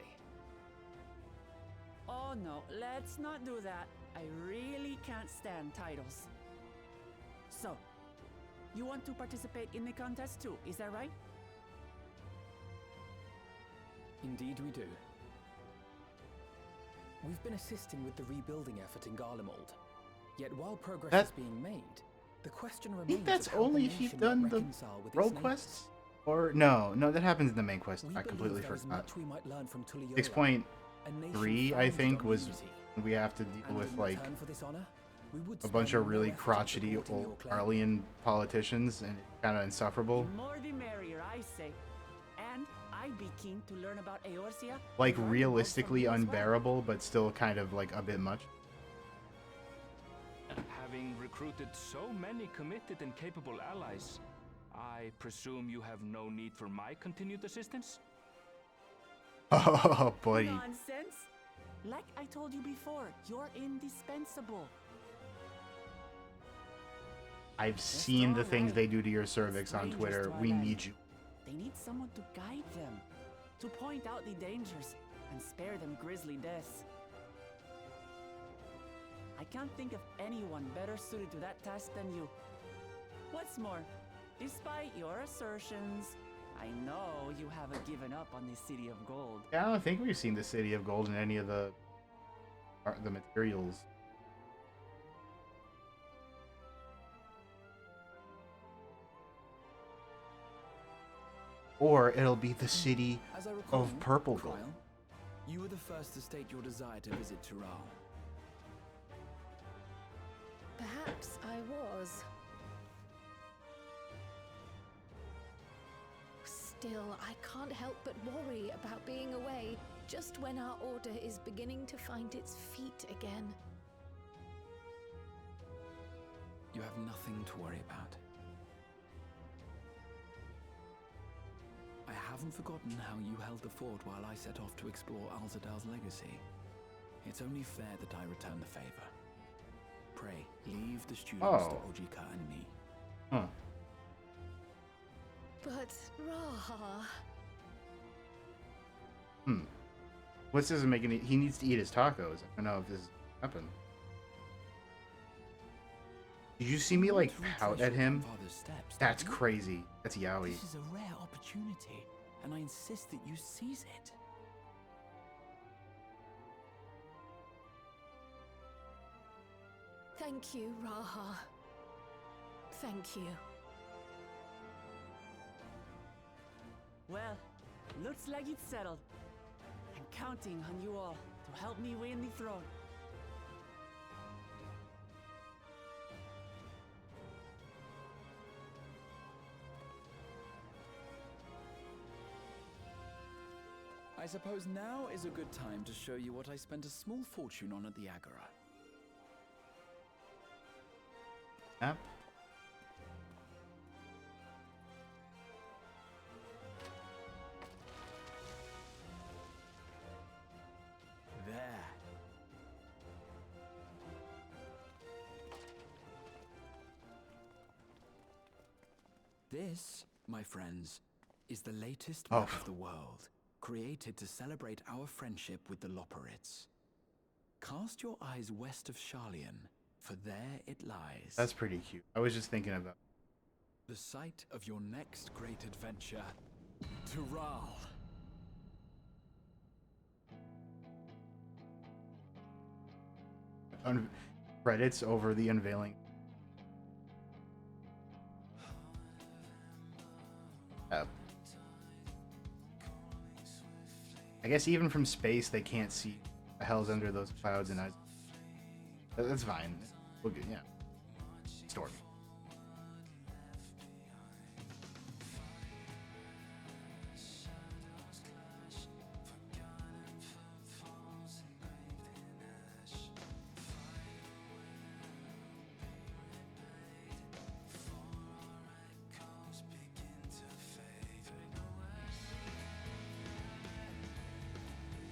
Oh no, let's not do that. I really can't stand titles. So, you want to participate in the contest too, is that right? Indeed we do. We've been assisting with the rebuilding effort in Garlemald. Yet while progress That- is being made, the question I remains think that's of how the only if you've nation will done the reconcile with its role neighbors. quests? Or no, that happens in the main quest. We I completely believe there is forgot. much we might learn from Tulliola, 6.3, a nation I founded think, on was unity. when we have to deal And with in like return for this honor, we would a bunch spend of no really effort in crotchety supporting your old claim. Arlian politicians, and it's kind of insufferable. The more the merrier, I say. And I'd be keen to learn about Eorzea. Like and Garlemald realistically from you as well. unbearable, but still kind of like a bit much. Having recruited so many committed and capable allies, I presume you have no need for my continued assistance? Oh, buddy. Nonsense! Like I told you before, you're indispensable. I've seen the things alright. they do to your cervix on Strangers Twitter. to our We land. need you. They need someone to guide them, to point out the dangers, and spare them grisly deaths. I can't think of anyone better suited to that task than you. What's more, despite your assertions, I know you haven't given up on the City of Gold. Yeah, I don't think we've seen the City of Gold in any of the materials. Or it'll be the city As I recall, of purple gold. Krile, you were the first to state your desire to visit Tural. Perhaps I was. Still, I can't help but worry about being away just when our order is beginning to find its feet again. You have nothing to worry about. I haven't forgotten how you held the fort while I set off to explore Alzadal's legacy. It's only fair that I return the favor. Pray, leave the students to Oh. Ojika and me. Huh. But, Raha, This doesn't make any. He needs to eat his tacos. I don't know if this happened. Did you see me You like want to pout retrace at your him? grandfather's steps, That's don't you? crazy. That's yaoi. This is a rare opportunity, and I insist that you seize it. thank you, Raha. Thank you. Well, looks like it's settled. I'm counting on you all to help me win the throne. I suppose now is a good time to show you what I spent a small fortune on at the Agora. map. There. This, my friends, is the latest map of the world, created to celebrate our friendship with the Loporrits. Cast your eyes west of Sharlayan, for there it lies. That's pretty cute. I was just thinking about the site of your next great adventure, Tural. credits over the unveiling. I guess even from space they can't see the hell's under those clouds, and that's fine. We'll get, yeah. Story.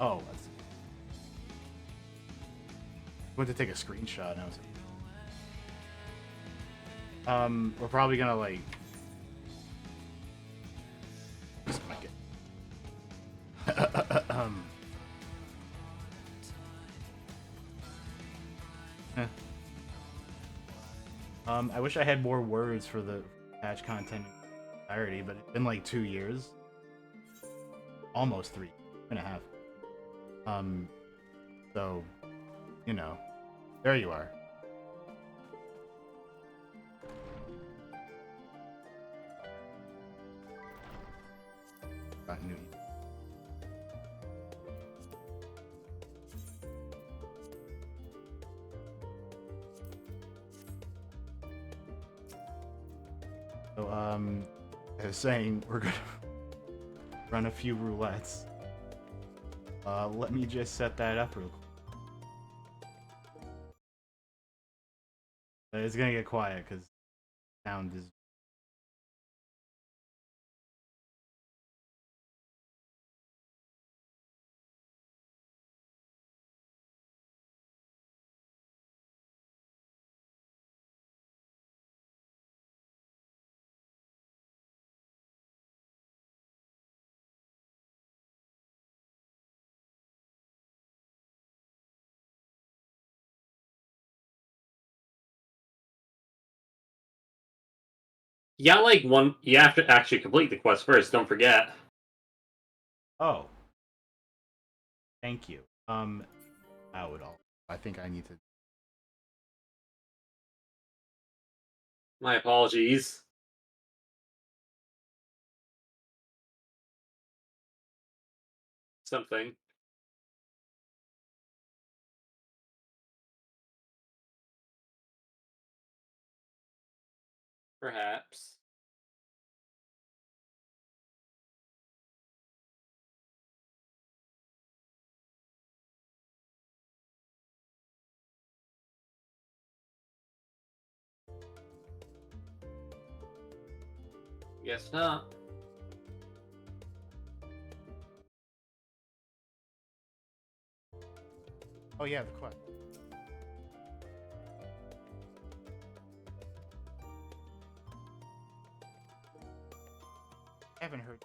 Oh, that's... went to take a screenshot and I was like, we're probably gonna like just mic it. I wish I had more words for the patch content entirety, but it's been like 2 years, almost 3.5. So, you know, there you are. Got new. So, I was saying we're gonna run a few roulettes. Let me just set that up real quick. It's gonna get quiet because sound is. Yeah, like one. You have to actually complete the quest first. Don't forget. Oh. Thank you. Out at all. I think I need to. My apologies. Something. Perhaps. Guess not. Oh yeah, the quest. I haven't heard.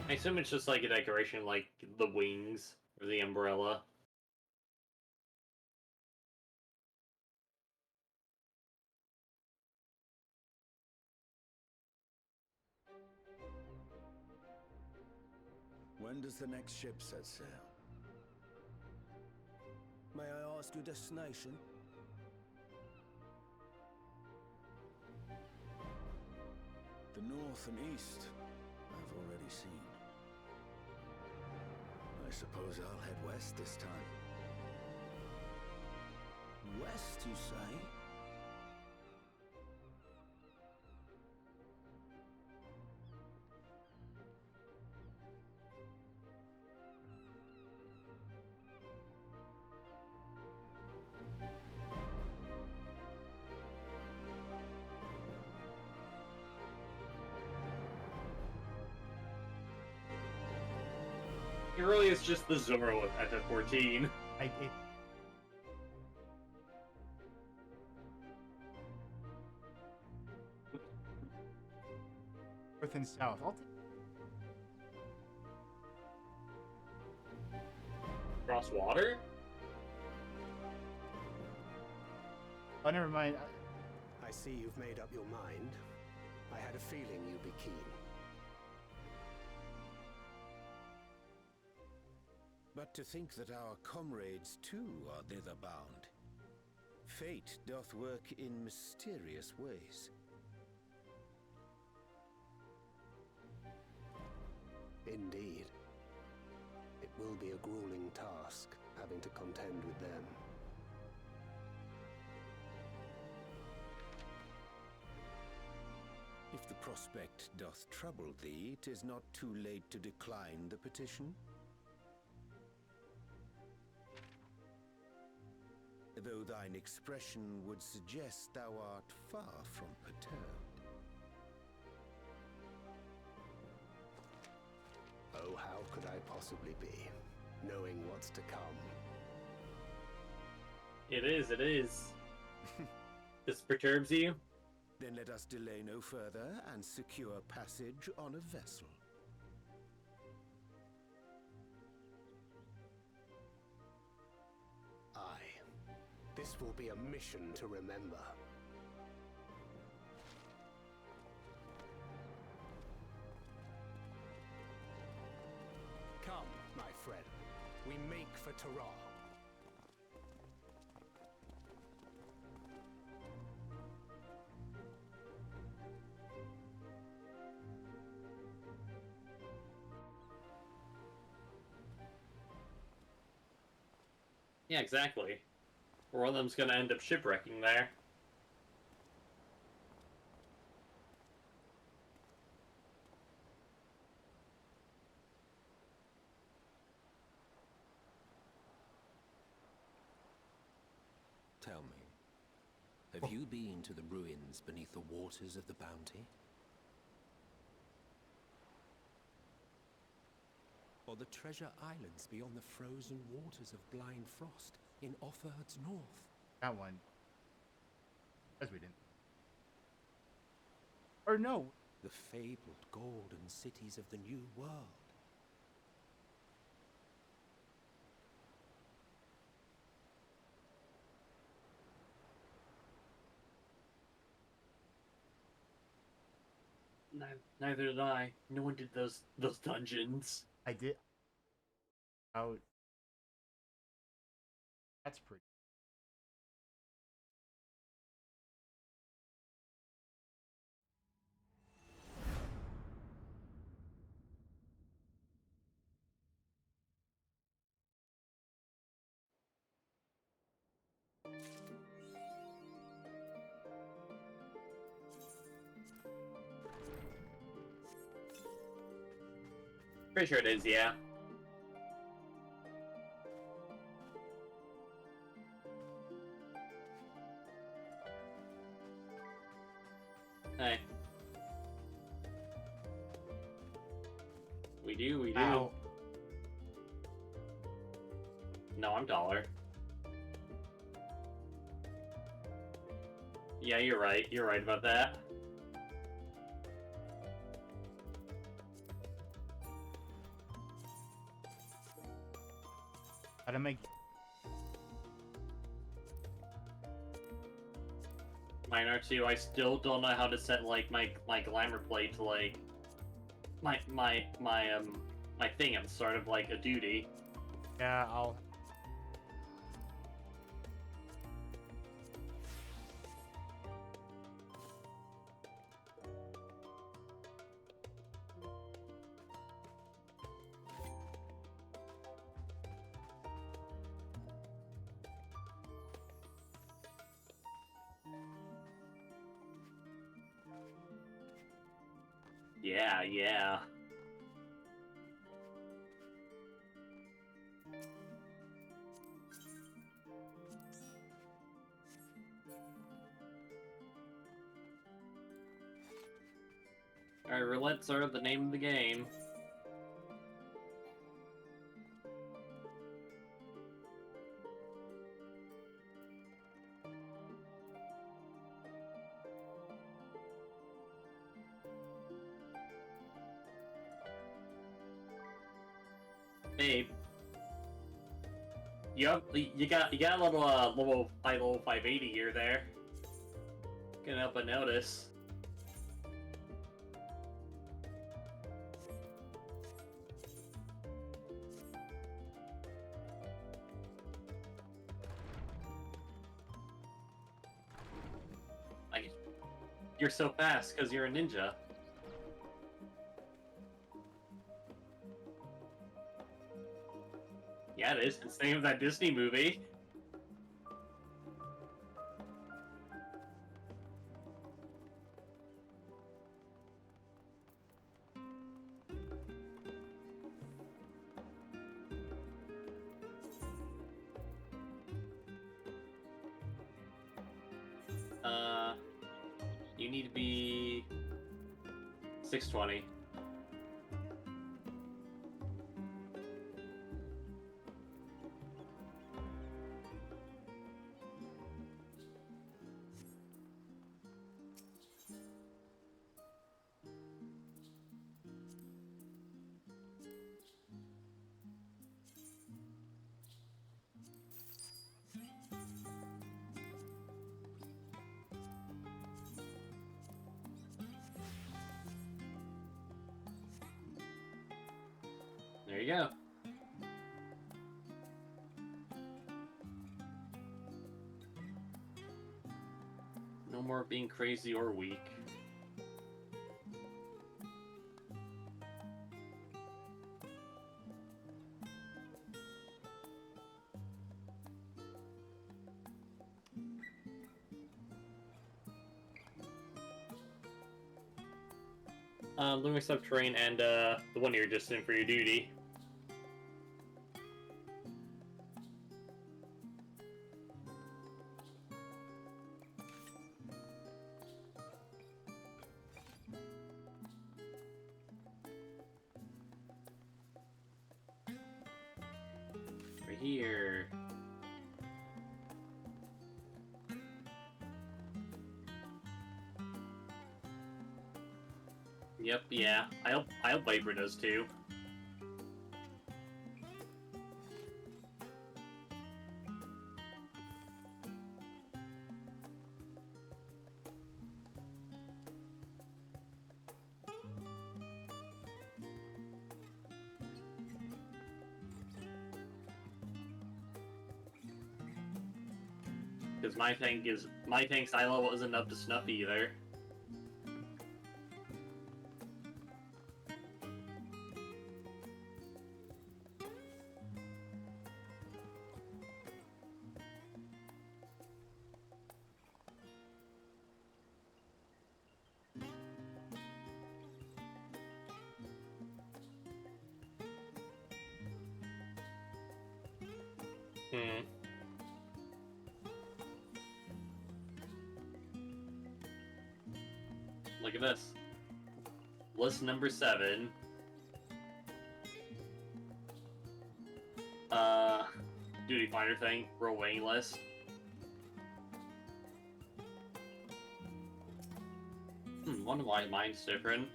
I assume it's just like a decoration, like the wings or the umbrella. When does the next ship set sail? May I ask your destination? The north and east I've already seen. I I suppose I'll head west this time. West, you say? It really is just the Zorro of FF14. North and south. I'll take Cross water? Oh, never mind. I see you've made up your mind. I had a feeling you'd be keen. But to think that our comrades too are thither bound. Fate doth work in mysterious ways. Indeed. It will be a grueling task, having to contend with them. If the prospect doth trouble thee, 'tis not too late to decline the petition. Though thine expression would suggest thou art far from perturbed. Oh, how could I possibly be, knowing what's to come? It is. This perturbs you? Then let us delay no further and secure passage on a vessel. Aye. This will be a mission to remember. Come, my friend. We make for Terral. Yeah, exactly. Or one of them's gonna end up shipwrecking there. Tell me, have you been to the ruins beneath the waters of the Bounty? Or the treasure islands beyond the frozen waters of Blind Frost in Offerd's north? that one. As we didn't. Or no. The fabled golden cities of the New World. Neither did I. No one did those dungeons. I did. Out. That's pretty. Pretty sure it is, yeah. Hey. We do. Ow. No, I'm taller. Yeah, you're right. You're right about that. How to make. Mine are too. I still don't know how to set like my glamour plate to like my thing. I'm sort of like a duty. Yeah, I'll. Yeah, yeah. Alright, roulettes are the name of the game. Hey, you got a little level 580 here there. Can't help but notice. Like, you're so fast because you're a ninja. Yeah, it is. It's the name of that Disney movie. You need to be 620. There you go. No more being crazy or weak. Luminous subterranean and the one you're just in for your duty. Right here. Yep, yeah. I hope Viper does too. Because my tank's eye level isn't up to snuff either. Look at this. List number 7. Duty finder thing. Roll weighing list. Wonder why mine's different.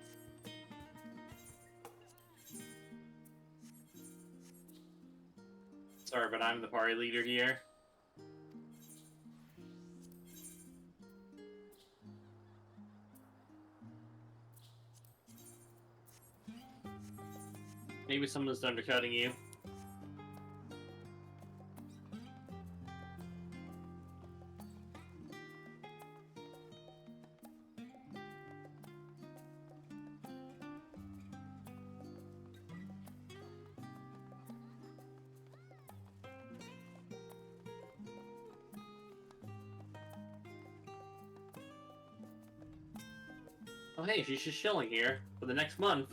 Sorry, but I'm the party leader here. Maybe someone's undercutting you. Oh hey, she's just chilling here for the next month.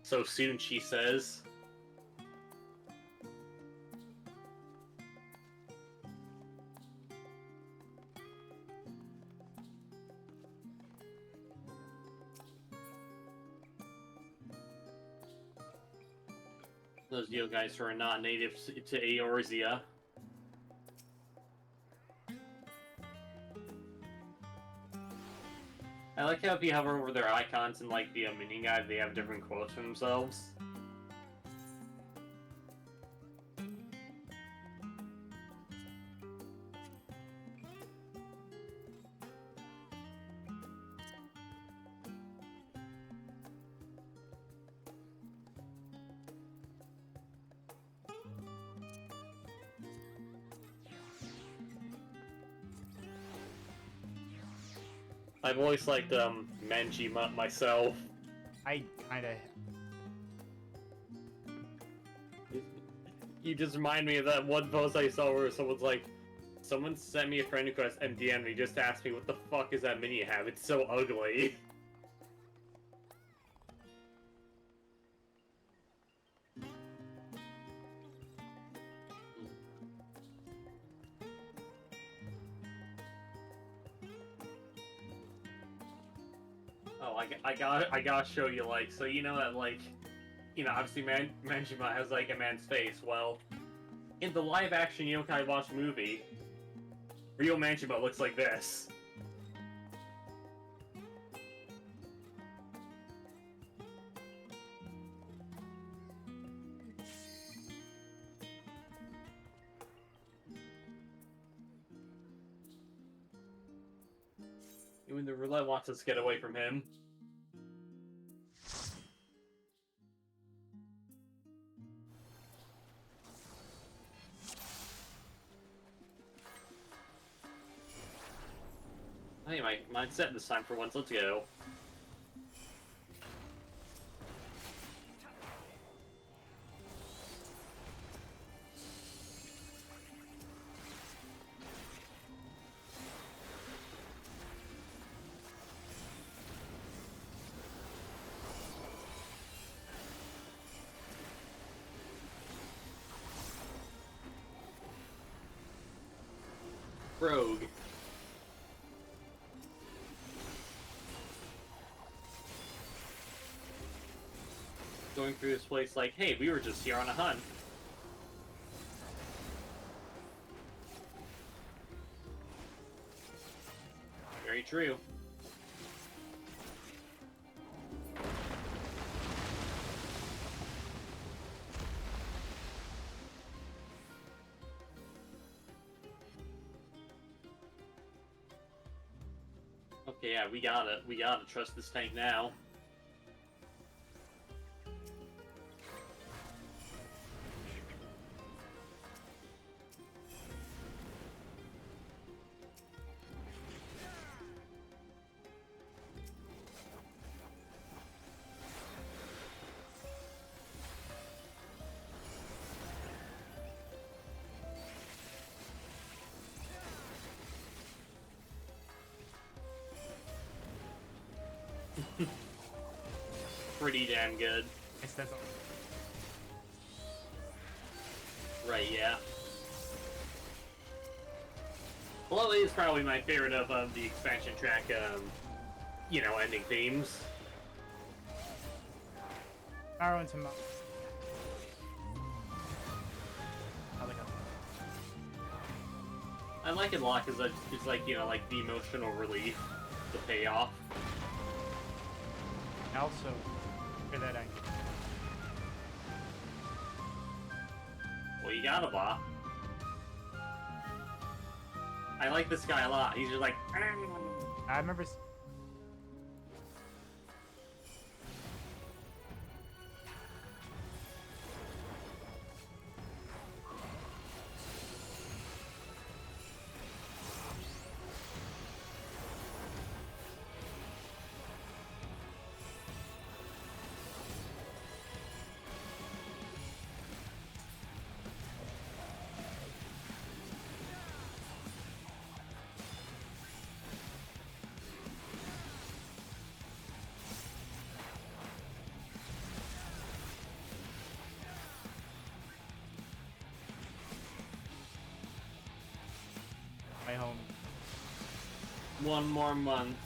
So soon, she says. Those Neo guys who are not native to Eorzea. I like how if you hover over their icons and like the minion guide, they have different quotes for themselves. I've always liked Manji myself. I kind of. You just remind me of that one post I saw where someone's like, someone sent me a friend request and DM'd me, just asked me what the fuck is that mini you have? It's so ugly. Oh, I gotta show you, like, so you know that, like, you know, obviously Manjima has, like, a man's face. Well, in the live-action Yokai Watch movie, real Manjima looks like this. Even the roulette wants us to get away from him. Anyway, mine's set this time for once. Let's go. Rogue. Going through this place like, hey, we were just here on a hunt. Very true. Okay, yeah, we gotta trust this tank now. Pretty damn good. Guess that's all. Right, yeah. Well, it is probably my favorite of the expansion track, you know, ending themes. Arrow into Mo. I like it a lot because it's like, you know, like the emotional relief, the payoff. And also, for that angle. Well, you gotta, Ba. I like this guy a lot. He's just like. I remember. One more month.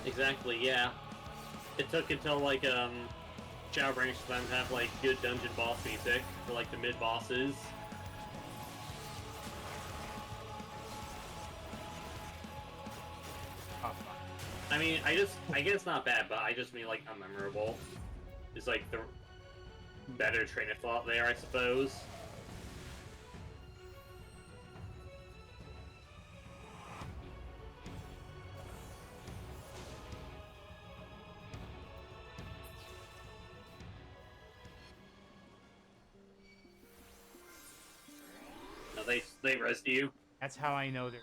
Exactly, yeah. It took until, like, Shadowbringers for them to have, like, good dungeon boss music for, like, the mid-bosses. I mean, I guess it's not bad, but I just mean, like, unmemorable. It's, like, the better train of thought there, I suppose. No, they rescue you. That's how I know they're...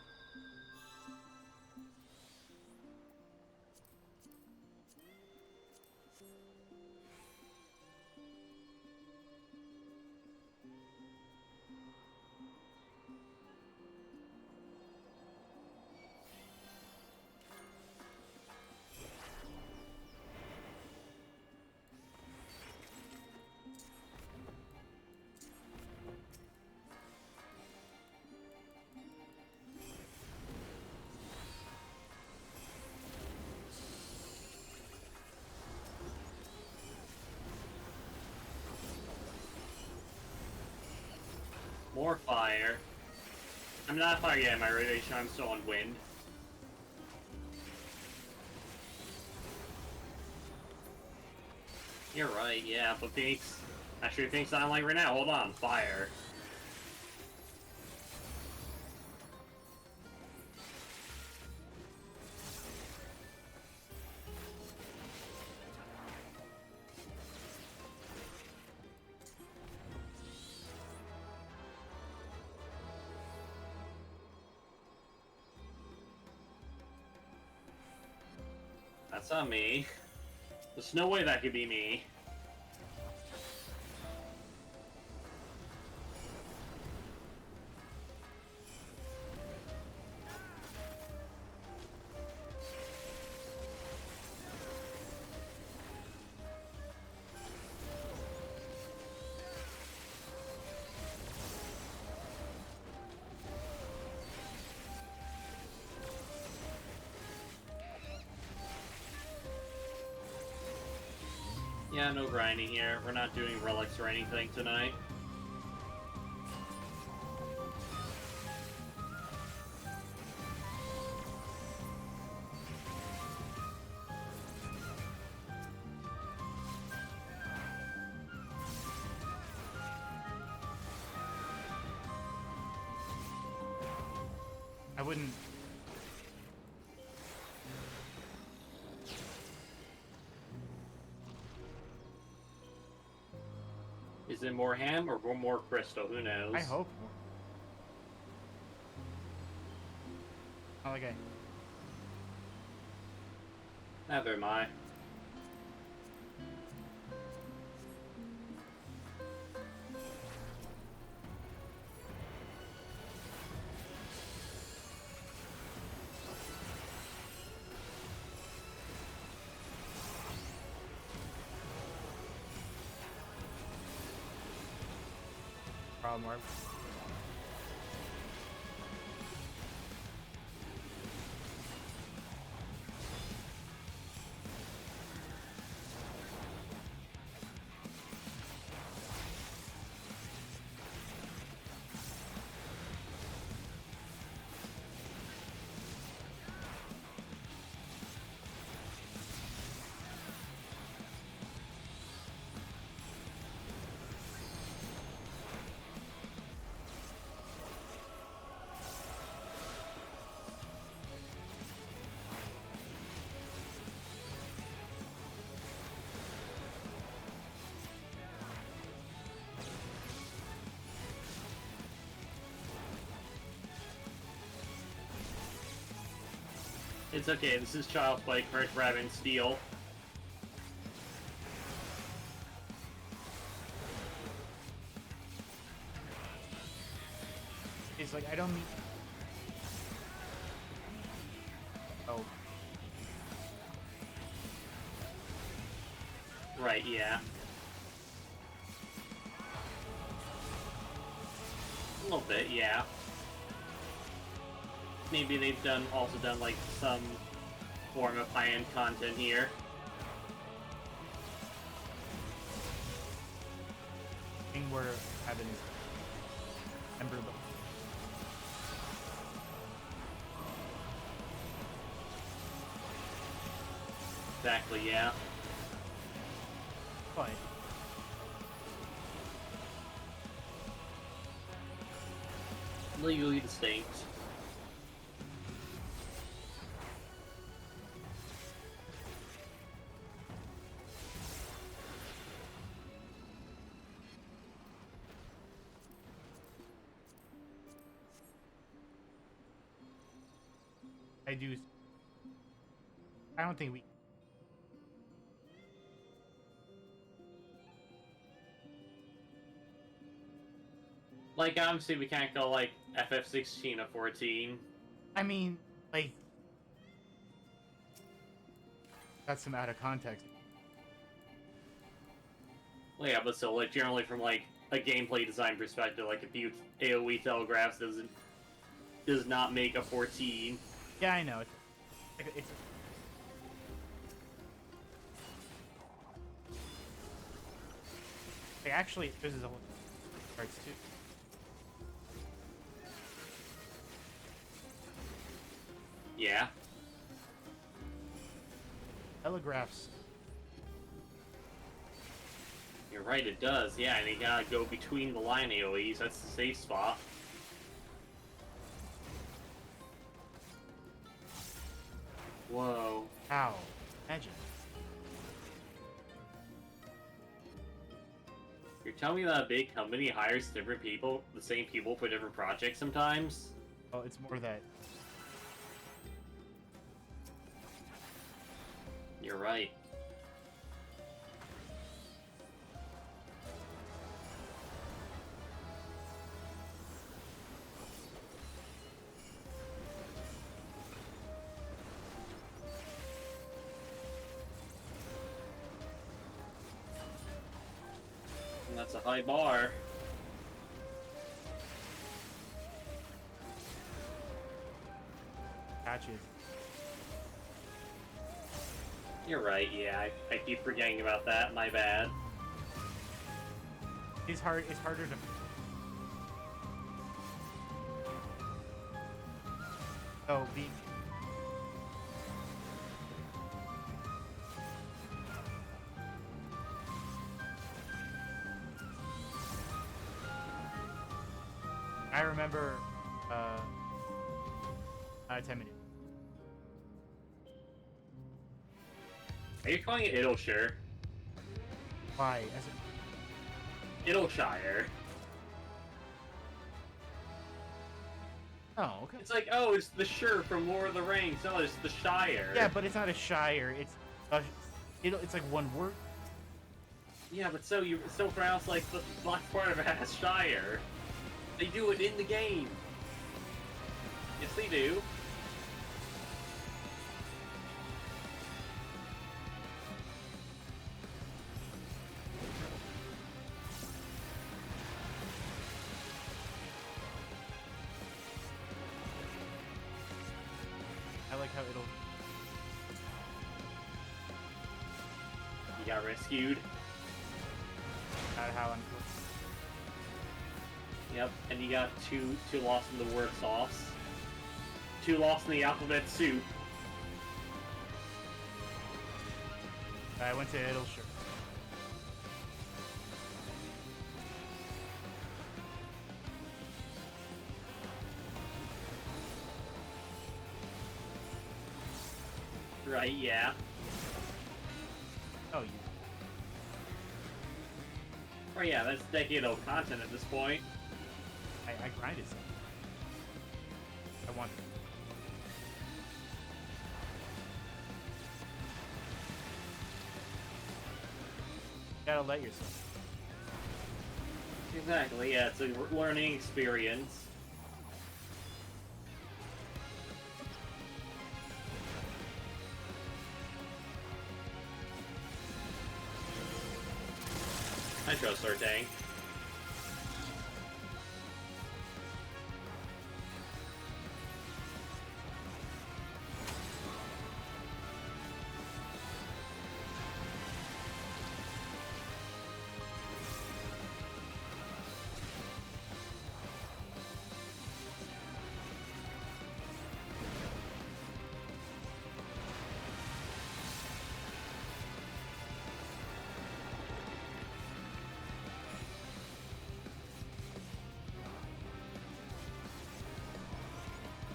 More fire. I'm not fire yet, my radiation, I'm still on wind. You're right, yeah, but Phoenix... Actually, Phoenix I'm like right now, hold on, fire. That's not me. There's no way that could be me. Yeah, no grinding here. We're not doing relics or anything tonight. I wouldn't... Is it more ham or more crystal? Who knows? I hope. Oh, okay. Never mind. Problem work. It's okay, this is child's play, correct, grab and steal. It's like, I don't mean... Oh. Right, yeah. A little bit, yeah. Maybe they've also done like some form of high-end content here. Thing we're having Ember. Exactly, yeah. But legally distinct. I don't think we... Like, obviously we can't go, like, FF16 or 14. I mean, like... That's some out of context. Well, yeah, but still, like, generally from, like, a gameplay design perspective, like, if you AoE telegraphs does not make a 14. Yeah, I know. It's like, actually, this is a whole parts too. Yeah. Telegraphs. You're right, it does. Yeah, and you gotta go between the line AoEs. That's the safe spot. Whoa. How? Imagine. You're telling me that a big company hires different people, the same people for different projects sometimes? Oh, it's more that... You're right. And that's a high bar. Patches. You're right, yeah, I keep forgetting about that, my bad. It's harder to... Oh, the... I remember, 10 minutes. Are you calling it Idleshire? Why? Idleshire. Oh, okay. It's like, oh, it's the Shire from Lord of the Rings. No, it's the Shire. Yeah, but it's not a shire. It's like one word. Yeah, but you still pronounce like the black part of it as Shire. They do it in the game. Yes, they do. I like how it'll... You got rescued. Not how I'm... Yep, and you got two lost in the word sauce. 2 lost in the alphabet soup. I went to Idleshire. Right, yeah. Oh, you... Oh yeah, that's decade-old content at this point. I grinded some. I want gotta let yourself. Exactly, yeah, it's a learning experience. I trust our tank.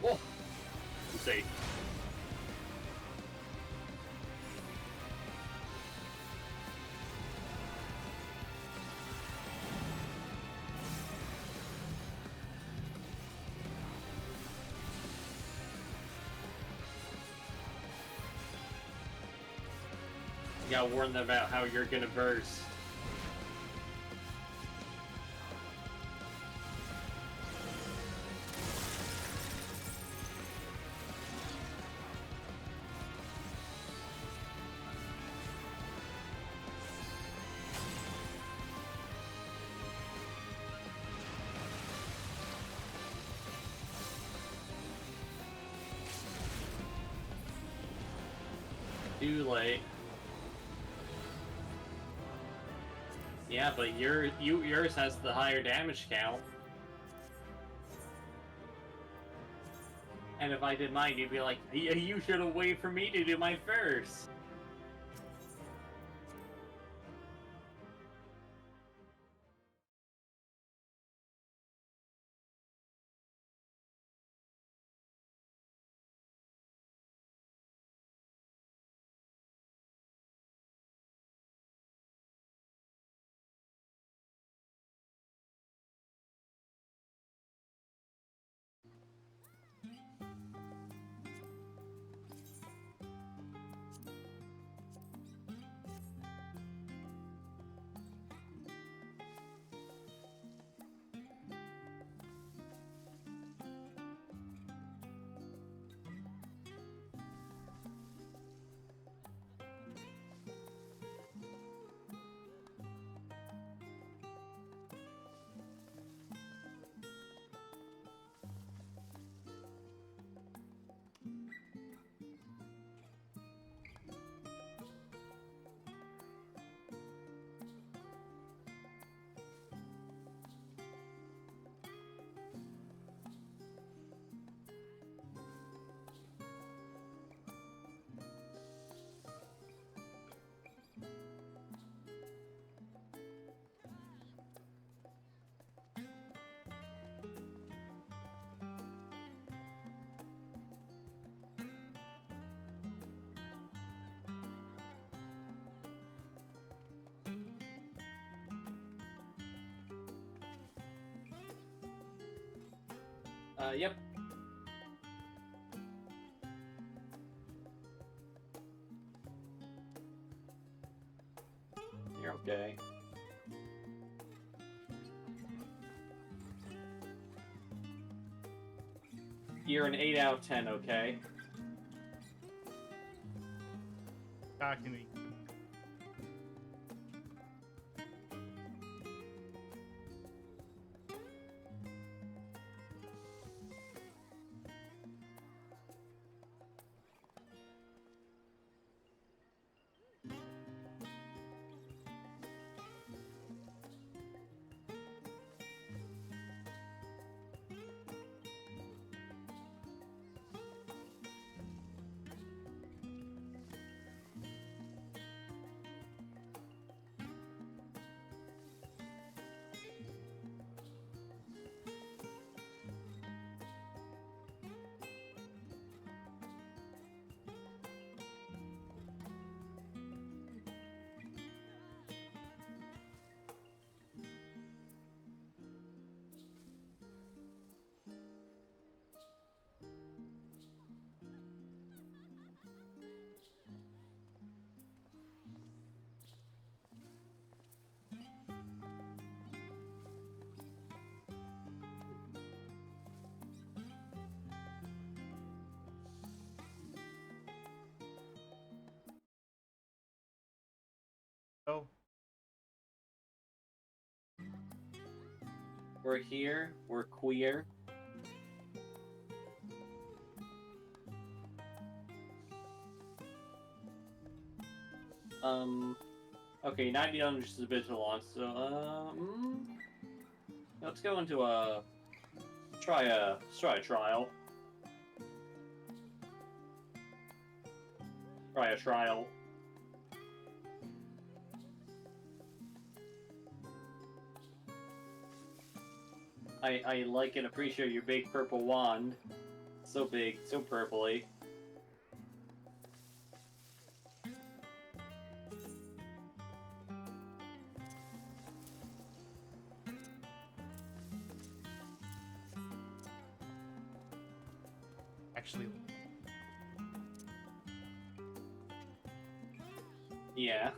Whoa! I'm safe. You gotta warn them about how you're gonna burst. Too late. Yeah, but yours has the higher damage count. And if I did mine, you'd be like, you should have waited for me to do mine first. Yep. You're okay. You're an 8 out of 10, okay? Talk to me. Oh, We're here. We're queer. Okay, 90 is a bit too long, so, let's go into let's try a trial. Try a trial. I like and appreciate your big purple wand. So big, so purpley. actually, Yeah.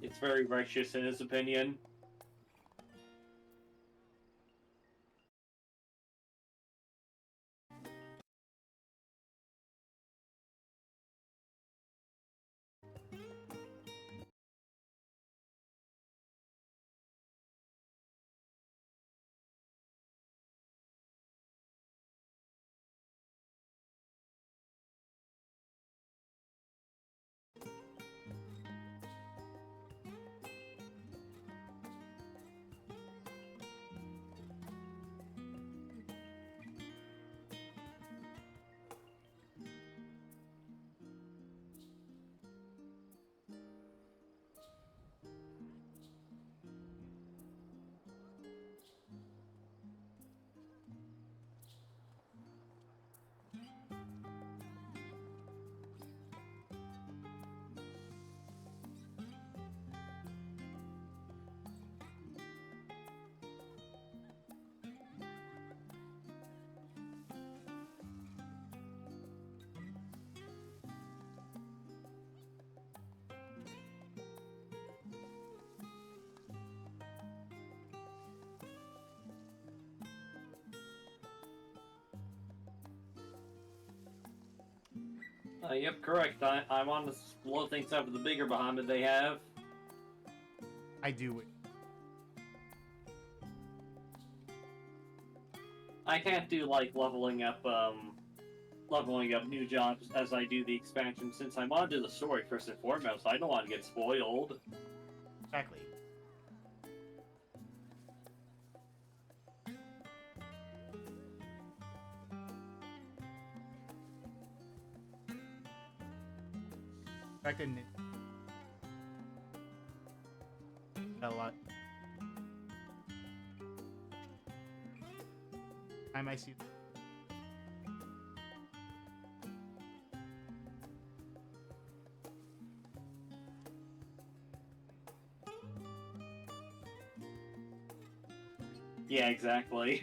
It's very righteous in his opinion. Yep, correct. I want to blow things up with the bigger behemoth they have. I do. I can't do, like, leveling up new jobs as I do the expansion, since I'm onto the story first and foremost. I don't want to get spoiled. Exactly. In fact, I didn't a lot. Time I see. Yeah, exactly.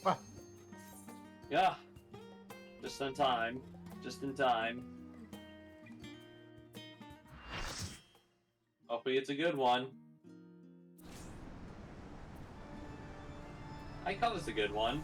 Ah, Yeah. Just in time. Just in time. Hopefully it's a good one. I call this a good one.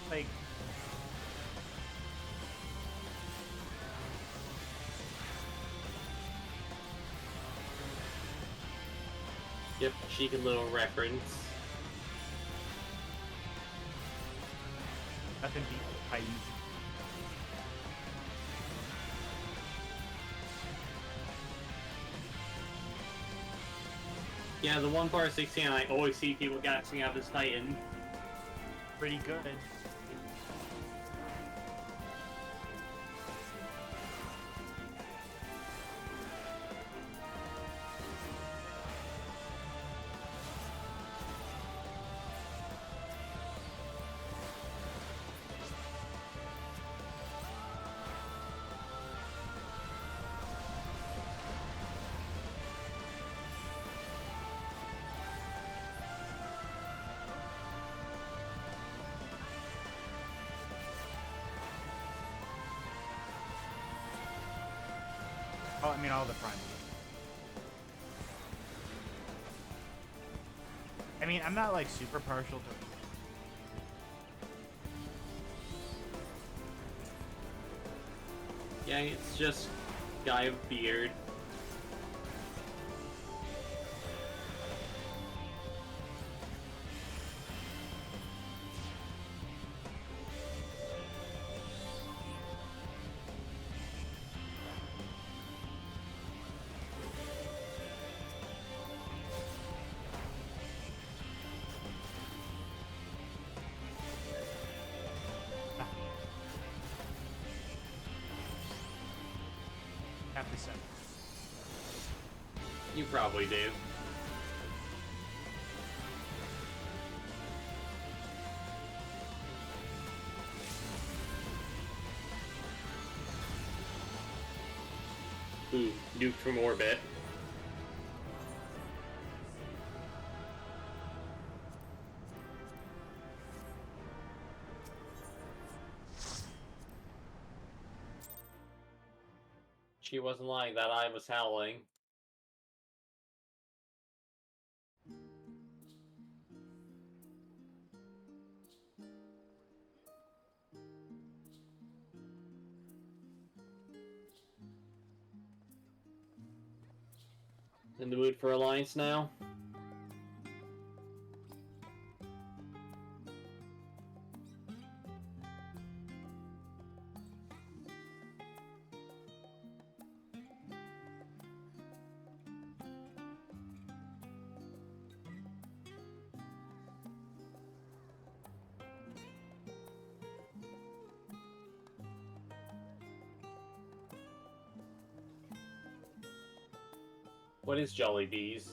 Like, Yep, cheeky little reference. nothing beats Titans. Yeah, the one part 16 I always see people gassing out this Titan. Pretty good. Oh, I mean all the prime. I mean, I'm not like super partial to. Yeah, it's just guy of beard. Have to say. You probably do. Ooh, nuke from orbit. She wasn't lying, that eye was howling. In the mood for alliance now? What is Jolly Bees?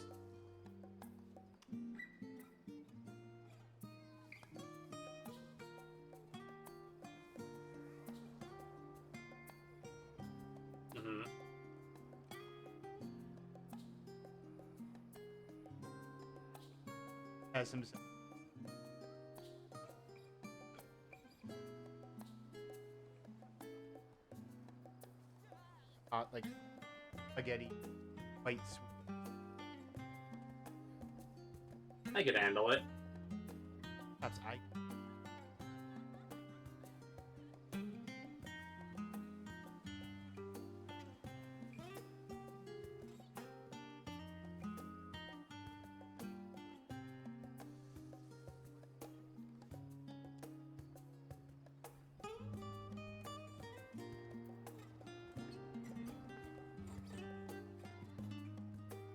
Mm-hmm. Has some. Hot like spaghetti, white sweet. I could handle it. That's I.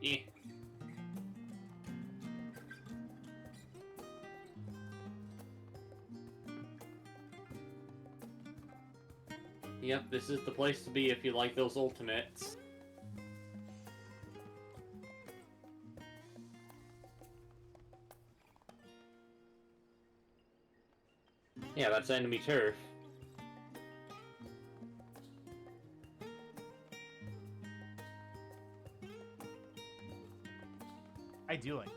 Eh. Yep, this is the place to be if you like those ultimates. Yeah, that's enemy turf. I do like.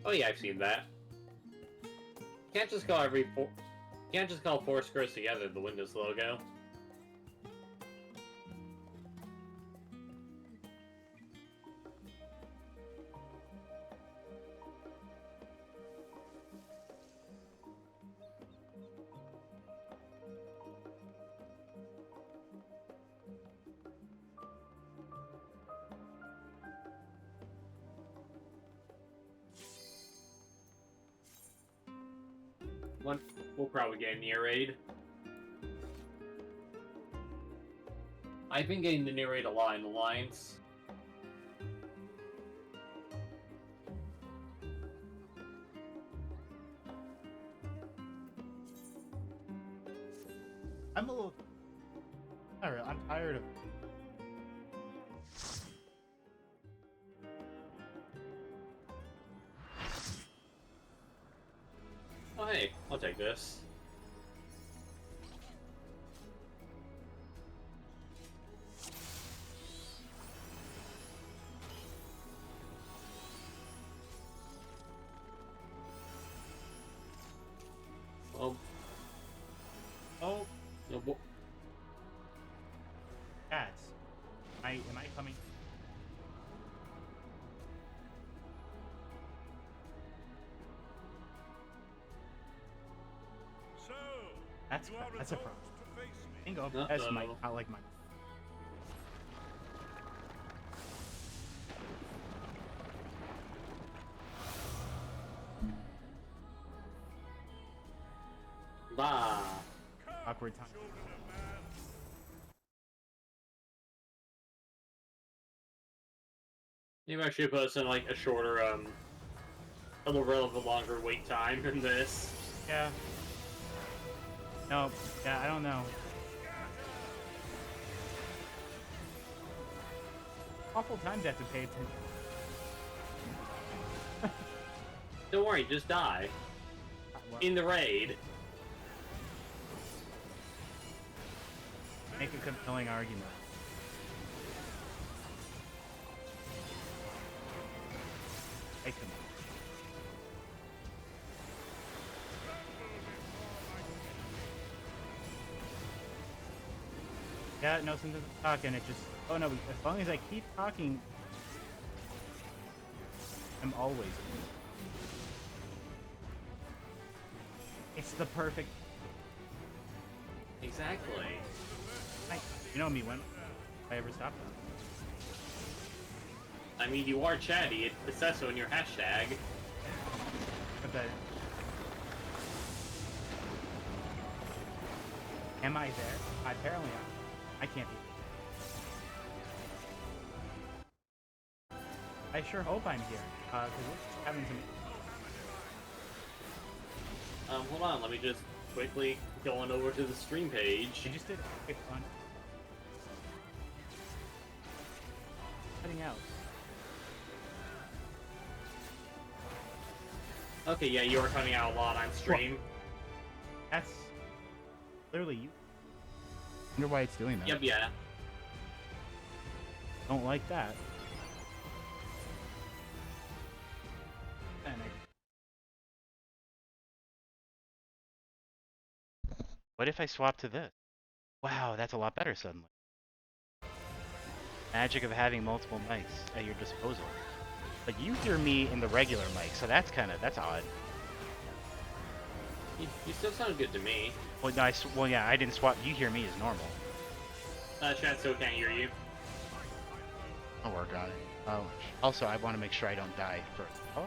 Oh yeah, I've seen that. Can't just call can't just call four squares together the Windows logo. We'll probably get a near raid. I've been getting the near raid a lot in Alliance. I'm a little. Alright, I'm tired of. Oh hey, I'll take this. Oh, no, Cats. Am I coming? So, That's you are that's a resolved problem. to face me. Bingo. That's my not like my. bah. Awkward time. Children of man. Maybe I should put us in like a shorter, a little relevant longer wait time than this. Yeah. No. Yeah, I don't know. Awful times I have to pay attention. Don't worry, just die. In the raid. Make a compelling argument. I can. Yeah, no, since I'm talking, it just. Oh no, as long as I keep talking, I'm always. It's the perfect. Exactly. You know me when I ever stop them. I mean, you are chatty. It says so in your hashtag. But that. Am I there? Apparently, I can't be. I sure hope I'm here. Cause we're having some. Hold on. Let me just quickly go on over to the stream page. I just did quick fun. Cutting out. Okay, yeah, you are cutting out a lot on stream. That's clearly you. Wonder why it's doing that. Yep, yeah. Don't like that. What if I swap to this? Wow, that's a lot better suddenly. Magic of having multiple mics at your disposal. But you hear me in the regular mic, so that's odd. You still sound good to me. Well, no, well, yeah, I didn't swap. You hear me as normal. Chat still can't hear you. I'll work on it. Oh, also, I want to make sure I don't die first. Oh,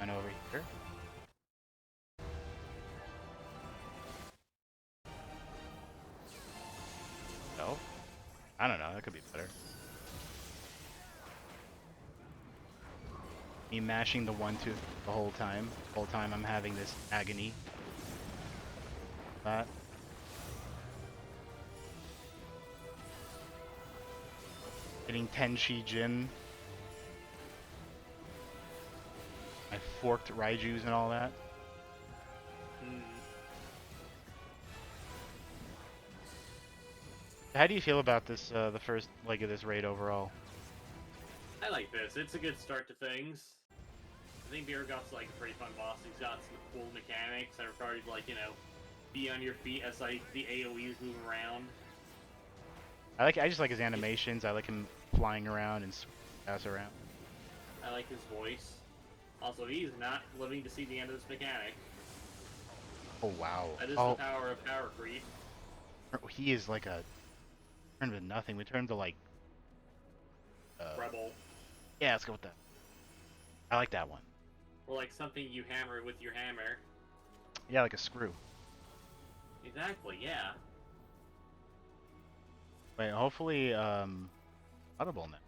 and over here. No, I don't know. That could be better. Me mashing the 1-2 the whole time. The whole time I'm having this agony. That. Getting Tenshi Jin. I forked Raijus and all that. How do you feel about this, the first leg of this raid overall? I like this. It's a good start to things. I think Birgot's like a pretty fun boss. He's got some cool mechanics that require you to, like, you know, be on your feet as like the AoEs move around. I just like his animations. I like him flying around and pass around. I like his voice. Also, he's not living to see the end of this mechanic. Oh wow! That is the power of power creep. He is like a turn to nothing. We turn him to like Rebel. Yeah, let's go with that. I like that one. Or like something you hammer with your hammer. Yeah, like a screw. Exactly, yeah. Wait, hopefully, audible now.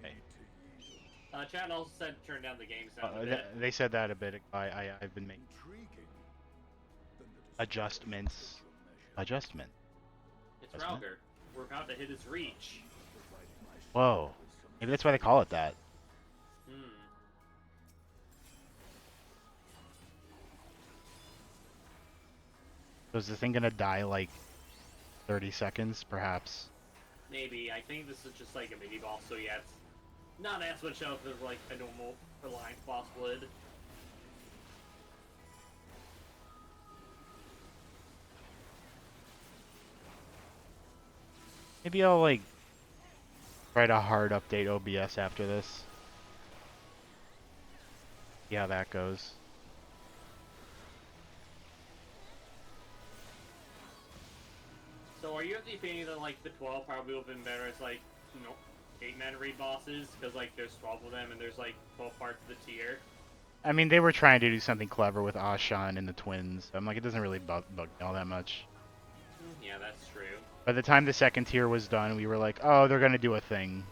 Okay. Chat also said turn down the game sound a bit. They said that a bit ago. I've been making adjustments. Adjustment. It's Adjustment? Rauger. We're about to hit his reach. Whoa. Maybe that's why they call it that. Hmm. So is the thing gonna die like 30 seconds, perhaps? Maybe. I think this is just like a mini boss, so yeah, it's not as much of as like a normal Alliance boss would. Maybe I'll like try to hard update OBS after this. See how that goes. So are you of the opinion that like the 12 probably would have been better as like, 8-man raid bosses? Because like there's 12 of them and there's like 12 parts of the tier. I mean, they were trying to do something clever with Ashan and the twins. I'm like, it doesn't really bug me all that much. Yeah, that's true. By the time the second tier was done, we were like, oh, they're gonna do a thing.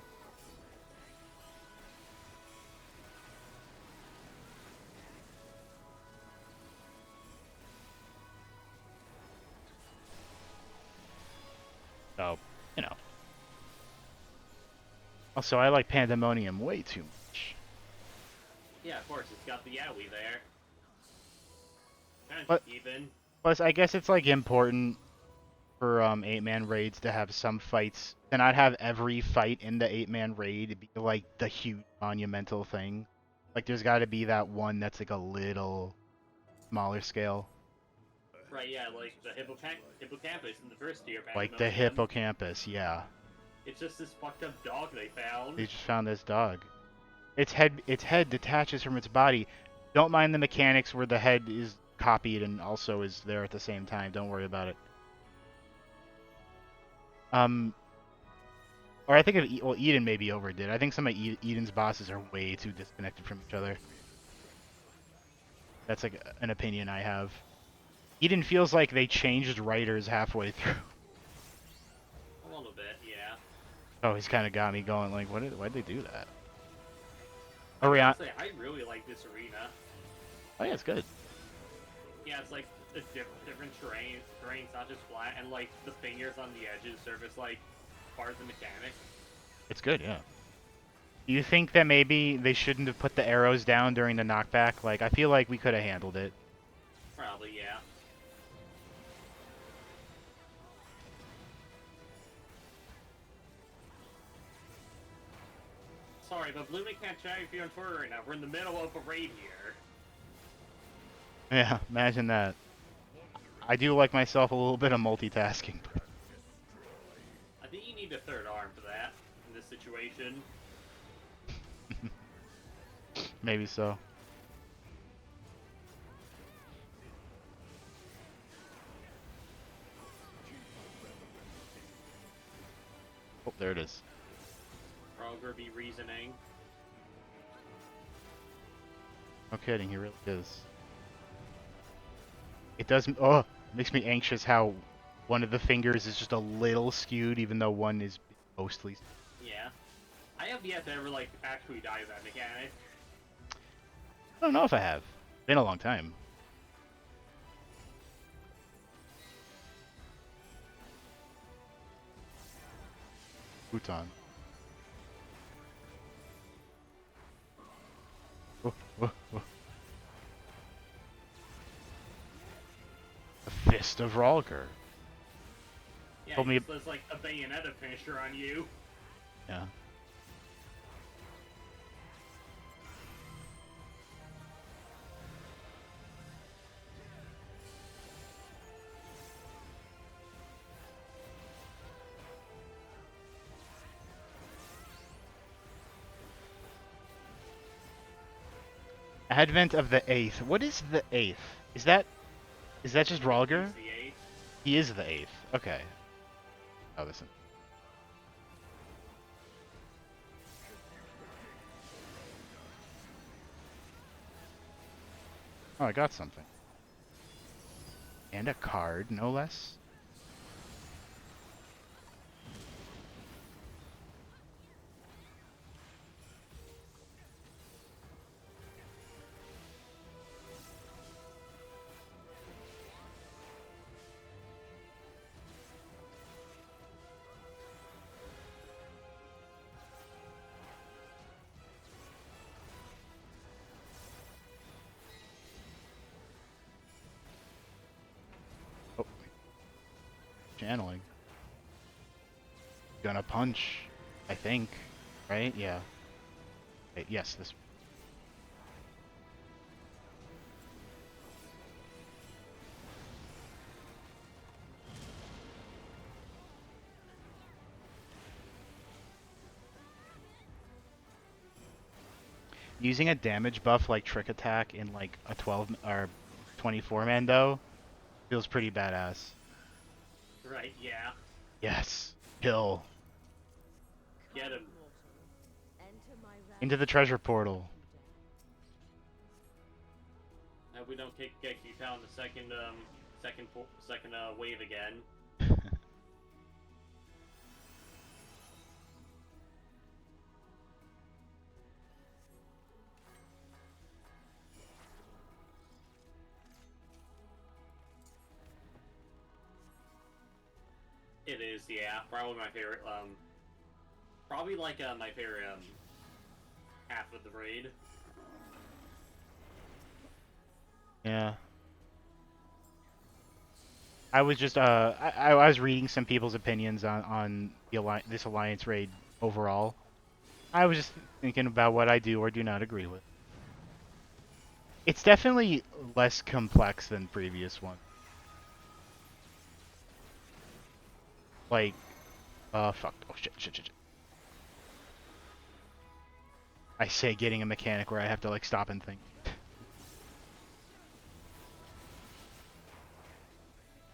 So, you know. Also, I like Pandemonium way too much. Yeah, of course, it's got the Yowie there. And But- even. Plus, I guess it's like important for 8-man raids to have some fights, to not have every fight in the 8-man raid be like the huge monumental thing. Like there's got to be that one that's like a little smaller scale. Right, yeah, like the hippocampus in the first tier. Like the Pandemonium. hippocampus, yeah. It's just this fucked up dog they found. They just found this dog. Its head detaches from its body. Don't mind the mechanics where the head is copied and also is there at the same time. Don't worry about it. Or I think Eden maybe overdid. I think some of Eden's bosses are way too disconnected from each other. That's like an opinion I have. Eden feels like they changed writers halfway through. A little bit, yeah. Oh, he's kind of got me going like, why'd they do that? Honestly, I really like this arena. Oh yeah, it's good. Yeah, it's like a different terrain. Terrain's not just flat, and like the fingers on the edges serve as like part of the mechanic. It's good, yeah. Do you think that maybe they shouldn't have put the arrows down during the knockback? Like, I feel like we could have handled it. Probably, yeah. Sorry, but Bloomy can't chat if you're on Twitter right now. We're in the middle of a raid here. Yeah, imagine that. I do like myself a little bit of multitasking. I think you need a third arm for that in this situation. Maybe so. Oh, there it is. Roger be reasoning. No kidding, he really is. It does. Oh, makes me anxious how one of the fingers is just a little skewed, even though one is mostly. Yeah. I have yet to ever, like, actually die with that mechanic. I don't know if I have. Been a long time. Futon. Oh, oh, oh. The Fist of Ralger. Yeah, Told me. there's like a Bayonetta finisher on you. Yeah. Advent of the 8th. What is the 8th? Is that just Ralger? He's the 8th. He is the 8th. Okay. Oh, listen. Oh, I got something. And a card, no less. Oh. Channeling. Gonna punch, I think. Right? Yeah. Wait, yes, this. Using a damage buff like Trick Attack in like a 12 or 24 man though feels pretty badass. Right, yeah. Yes. Kill. Get him. Into the treasure portal. We don't get kicked out in the second wave again. It is, yeah. Probably my favorite. Probably like my favorite half of the raid. Yeah. I was just I was reading some people's opinions on the this alliance raid overall. I was just thinking about what I do or do not agree with. It's definitely less complex than previous one. Like, fuck. Oh shit. I say getting a mechanic where I have to like stop and think.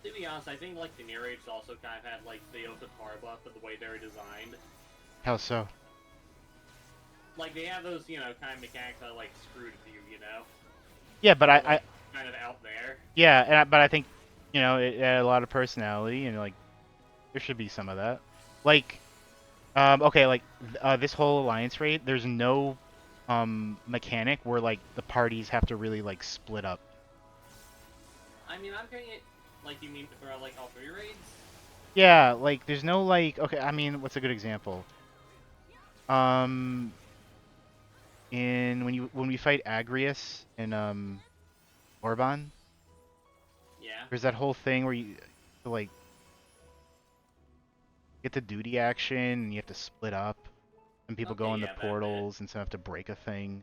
To be honest, I think like the near raids also kind of had like the Okatar buff of the way they're designed. How so? Like they have those, kind of mechanics that like screwed with you, Yeah, but like, I kind of out there. yeah, but I think it had a lot of personality and like there should be some of that. Like, okay, like this whole alliance raid, there's no mechanic where like the parties have to really like split up. I mean, I'm getting it. Like you mean for like all 3 raids? Yeah, like there's no like okay, I mean, what's a good example? In when we fight Agrius in Orban, Yeah. there's that whole thing where you like get the duty action and you have to split up. Some people go in the portals and some have to break a thing.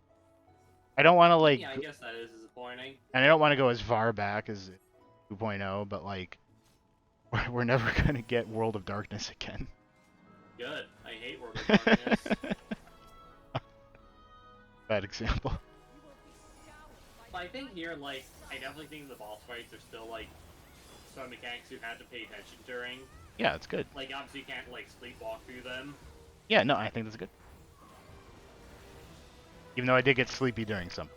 I don't want to like. Yeah, I guess that is disappointing. And I don't want to go as far back as 2.0, but like, we're never gonna get World of Darkness again. Good. I hate World of Darkness. Bad example. But I think here, like, I definitely think the boss fights are still like some mechanics you have to pay attention during. Yeah, it's good. Like, obviously you can't like sleepwalk through them. Yeah, no, I think that's good. Even though I did get sleepy during some.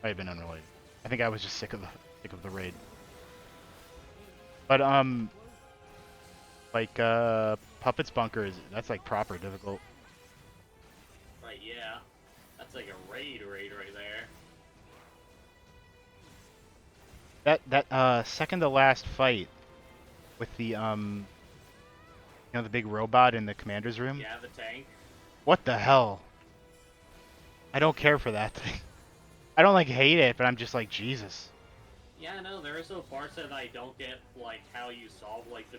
Might have been unrelated. I think I was just sick of the raid. But like Puppet's Bunker that's like proper difficult. Right, yeah. That's like a raid right there. That second to last fight with the the big robot in the commander's room. Yeah, the tank. What the hell? I don't care for that thing. I don't like hate it, but I'm just like Jesus. Yeah, no, there are still parts that I don't get, like how you solve like the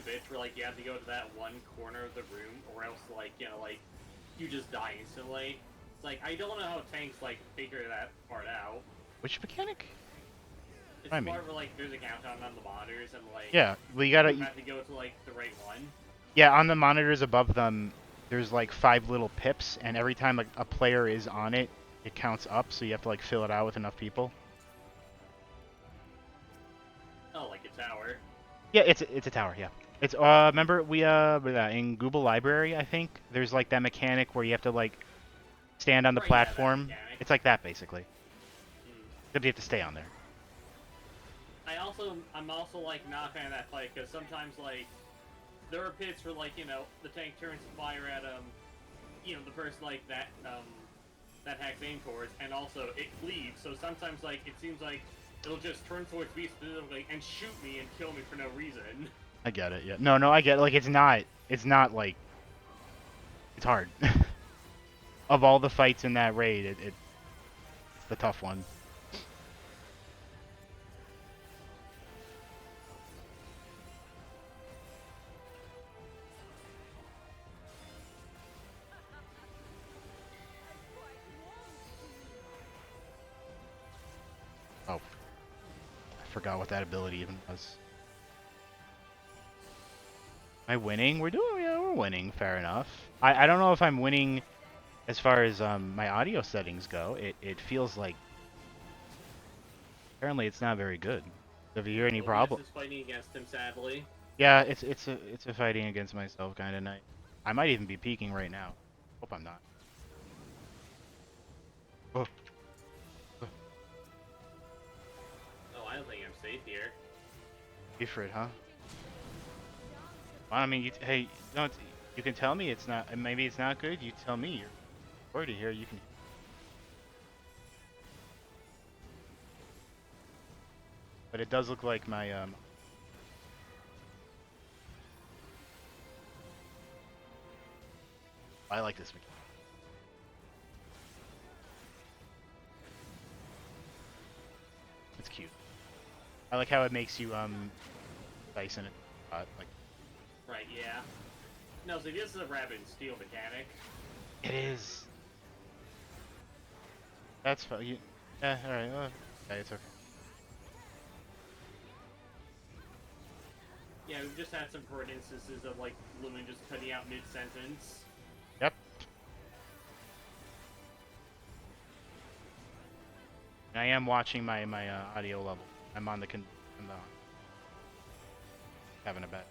bit where like you have to go to that one corner of the room, or else like you just die instantly. It's like I don't know how tanks like figure that part out. Which mechanic? It's the part where like there's a countdown on the monitors and like yeah, well, you have to go to like the right one. Yeah, on the monitors above them, there's like 5 little pips, and every time a player is on it, it counts up. So you have to like fill it out with enough people. Oh, like a tower. Yeah, it's a tower. Yeah, it's remember we in Google Library, I think there's like that mechanic where you have to like stand on the platform It's like that basically. Hmm. Except you have to stay on there. I'm also like not a fan of that fight because sometimes like there are pits where like the tank turns to fire at the person like that hack's aim towards, and also it bleeds. So sometimes like it seems like it'll just turn towards me specifically and shoot me and kill me for no reason. I get it. Yeah. No, I get it. Like it's not like it's hard. Of all the fights in that raid, it's the tough one. Oh, I forgot what that ability even was. Am I winning? We're winning. Fair enough. I don't know if I'm winning as far as my audio settings go. It feels like apparently it's not very good. So if you hear any problem, Is fighting against him, sadly. yeah, it's a fighting against myself kind of night. I might even be peeking right now. Hope I'm not. Oh. Oh, I don't think I'm safe here. Be for it, huh? Well, I mean, hey, don't. You can tell me it's not. Maybe it's not good. You tell me. You're already here. You can. But it does look like my I like this mechanic. It's cute. I like how it makes you dice in it. Like. Right. Yeah. No, so this is a rabbit and steel mechanic. It is. That's fine. Yeah. All right. Yeah, it's okay. Yeah, we've just had some current instances of like Lumen just cutting out mid-sentence. Yep. I am watching my audio level. I'm on the having a bet.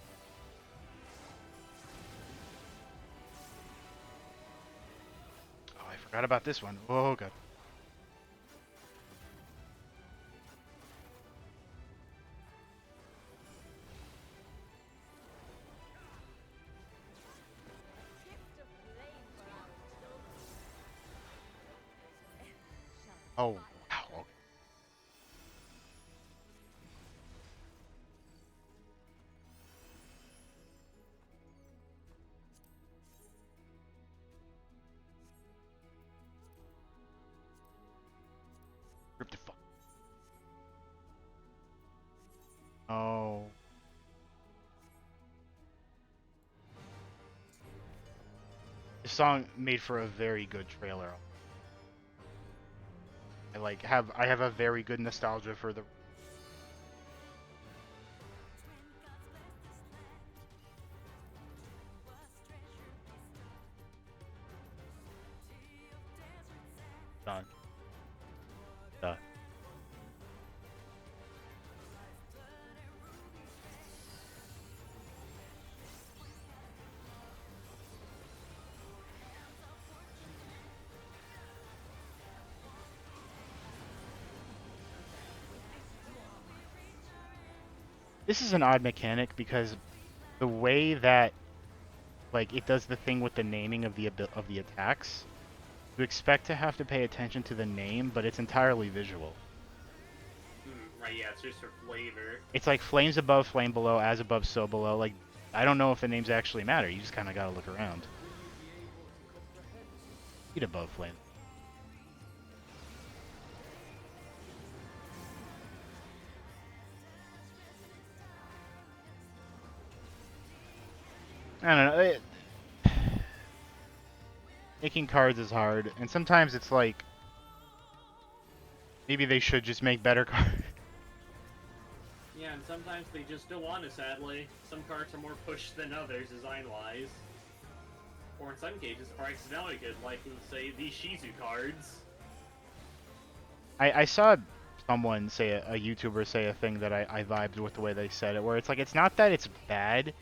Oh, I forgot about this one. Oh god. Oh, wow. Okay. Rip the fuck. Oh. This song made for a very good trailer. I have a very good nostalgia for the done. Duh. This is an odd mechanic because the way that like it does the thing with the naming of the attacks, you expect to have to pay attention to the name, but it's entirely visual. Right, yeah, it's just for flavor. It's like flames above, flame below, as above, so below. Like, I don't know if the names actually matter. You just kind of gotta look around. Heat above, flame. I don't know. Making cards is hard, and sometimes it's like maybe they should just make better cards. Yeah, and sometimes they just don't want to, sadly. Some cards are more pushed than others, design-wise. Or in some cases, are accidentally good, like, let's say, these Shizu cards. I saw someone say, a YouTuber say a thing that I vibed with the way they said it, where it's like, it's not that it's bad,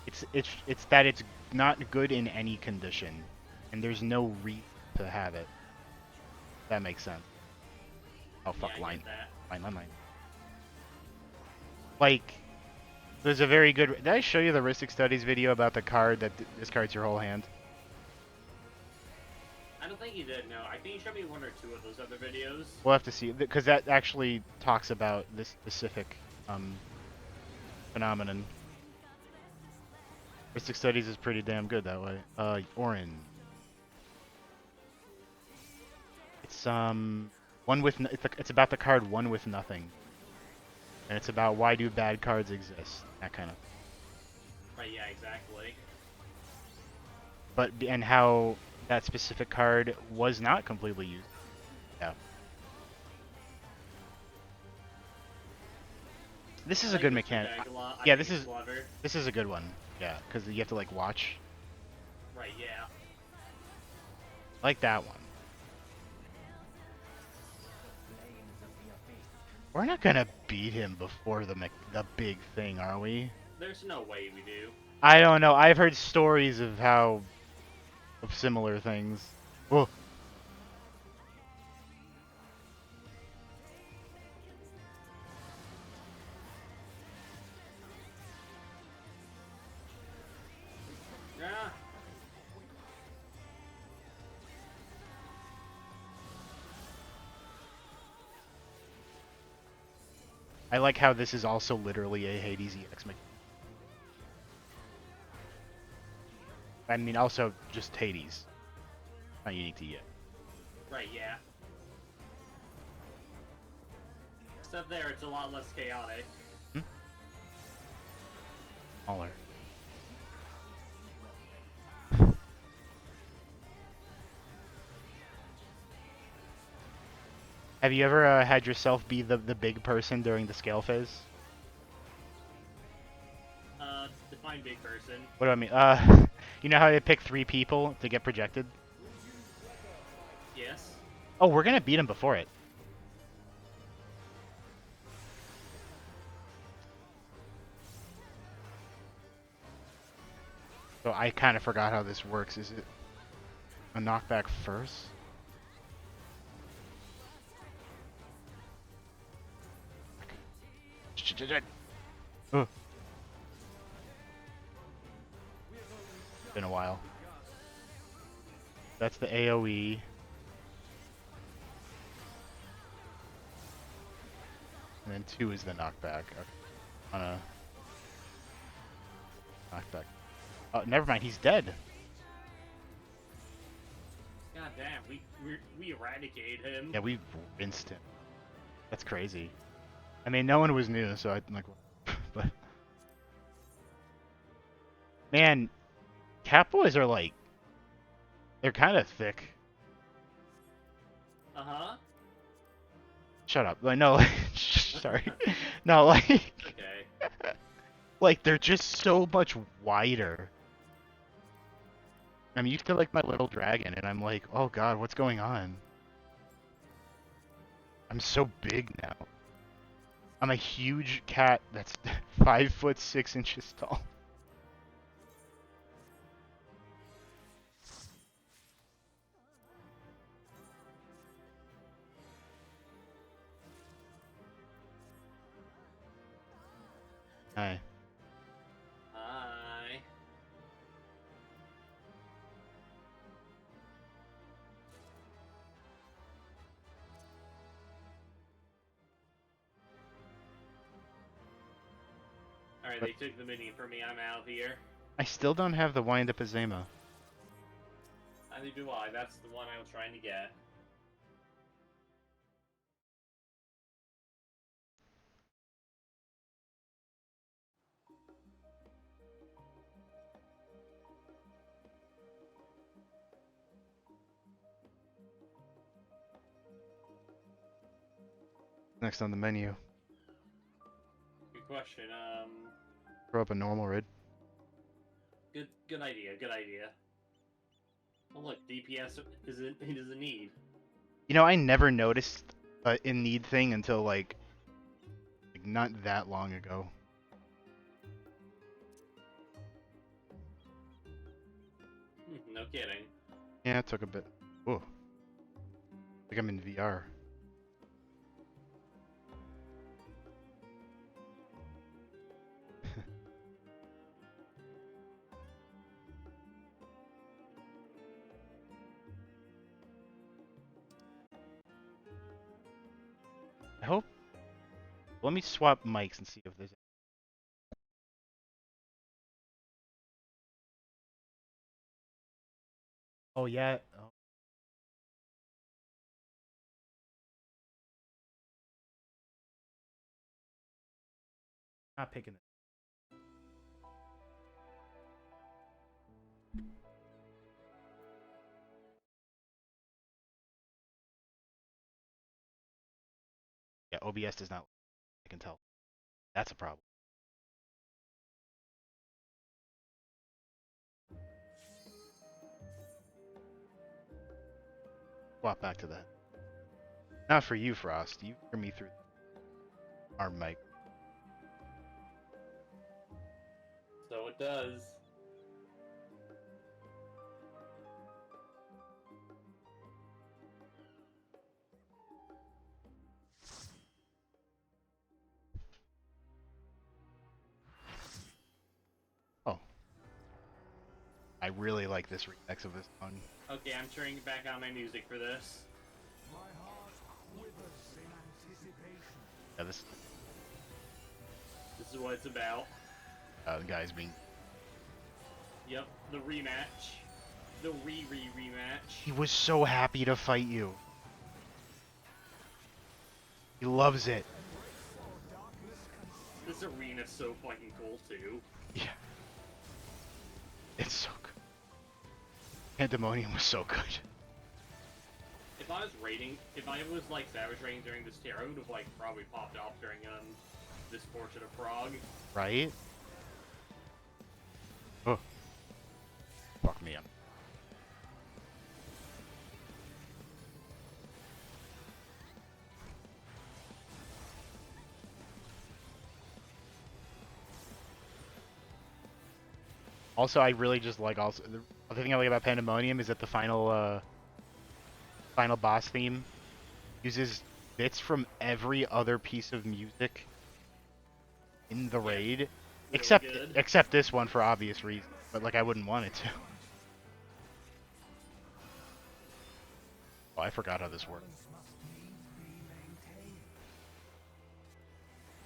it's that it's not good in any condition, and there's no reason to have it. That makes sense. Oh fuck, Yeah, I line. get that. Line. Like, there's a very good. Did I show you the Ristic Studies video about the card that discards your whole hand? I don't think you did, no. I think you showed me one or two of those other videos. We'll have to see, because that actually talks about this specific phenomenon. Ristic Studies is pretty damn good that way. Orin. It's one with it's about the card One with Nothing, and it's about why do bad cards exist, that kind of. Right, yeah, exactly. But and how that specific card was not completely used. Yeah. This is a good mechanic. Yeah, this is a good one. Yeah, because you have to like watch. Right, yeah. Like that one. We're not gonna beat him before the big thing, are we? There's no way we do. I don't know. I've heard stories of similar things. Whoa. Yeah. I like how this is also literally a Hades EX mechanic. I mean, also just Hades. Not unique to EX. Right, yeah. Except there, it's a lot less chaotic. Smaller. Have you ever had yourself be the big person during the scale phase? Define big person. What do I mean? You know how they pick 3 people to get projected? Yes. Oh, we're gonna beat him before it. So I kind of forgot how this works. Is it a knockback first? Oh. Been a while. That's the AoE. And then 2 is the knockback. Okay. On a knockback. Oh, never mind. He's dead. God damn, we eradicated him. Yeah, we rinsed him. That's crazy. I mean, no one was new, so I'm like, but man, catboys are like, they're kind of thick. Uh-huh. Shut up. Like, no, sorry. No, like, Okay. like they're just so much wider. I'm used to like my little dragon, and I'm like, oh god, what's going on? I'm so big now. I'm a huge cat that's 5'6" tall. Hi. Hi. Alright, they took the mini for me. I'm out of here. I still don't have the wind up Azema. Neither do I. That's the one I was trying to get. Next on the menu. Good question. Throw up a normal red. Good idea. Good idea. Oh look, DPS is a need. You know, I never noticed a in need thing until like not that long ago. No kidding. Yeah, it took a bit. Ooh. Like I'm in VR. I hope. Let me swap mics and see if there's. Oh yeah. Oh. Not picking it. Yeah, OBS does not. I can tell. That's a problem. Swap back to that. Not for you, Frost. You hear me through our mic. So it does. Oh. I really like this remix of this song. Okay, I'm turning back on my music for this. Yeah, this This is what it's about. the guy's being. Yep, the rematch. The rematch. He was so happy to fight you. He loves it. This arena's so fucking cool too. Yeah. It's so good. Pandemonium was so good. If I was like savage rating during this tier, I would have like probably popped off during this portrait of Prague. Right? Oh. Fuck me up. Also, I really just like the other thing I like about Pandemonium is that the final boss theme uses bits from every other piece of music in the raid, Really except this one for obvious reasons. But like I wouldn't want it to. Oh, I forgot how this works.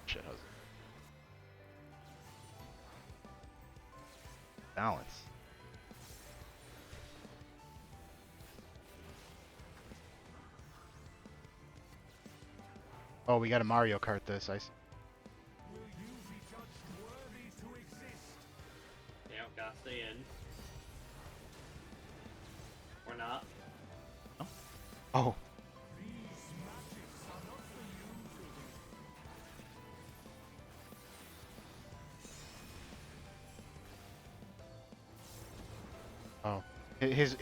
Shit, how's it? Balance. Oh, we got a Mario Kart this. I see. Yeah, gotta stay in. Or not. Oh. Oh. His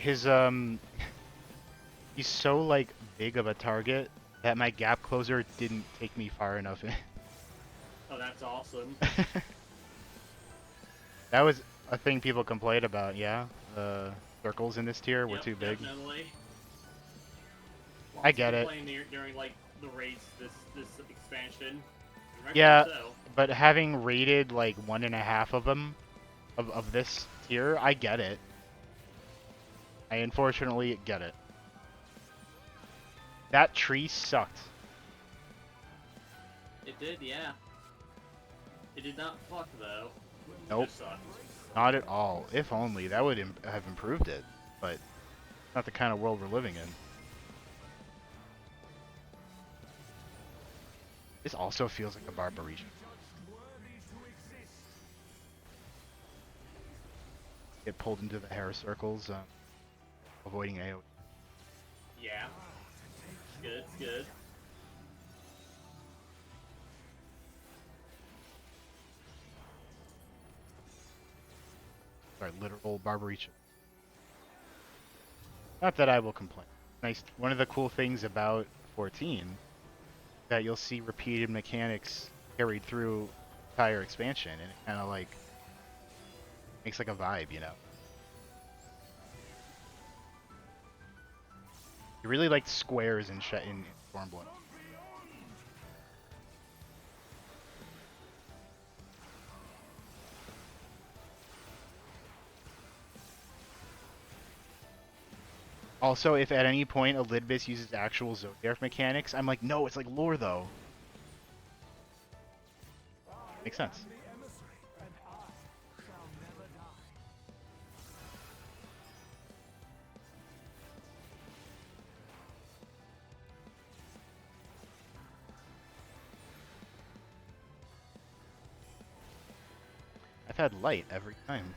he's so like big of a target that my gap closer didn't take me far enough in. Oh, that's awesome. That was a thing people complained about, yeah. The circles in this tier were Yep, too big. Definitely. I get it. During like the raids this expansion. Yeah, So. but having raided like 1.5 of them of this tier, I get it. I unfortunately get it. That tree sucked. It did, yeah. It did not fuck though. Nope. It just sucked. Not at all. If only that would have improved it, but not the kind of world we're living in. This also feels like a Barbarisha. Get pulled into the hair circles, avoiding AoE. Yeah. Good, good. Sorry, literal Barbarisha. Not that I will complain. Nice. One of the cool things about 14 that you'll see repeated mechanics carried through entire expansion, and it kind of like makes like a vibe, you know. He really liked squares in Stormblood. Also, if at any point a Lidbis uses actual Zodiac mechanics, I'm like, no, it's like lore though. Makes sense. I've had light every time.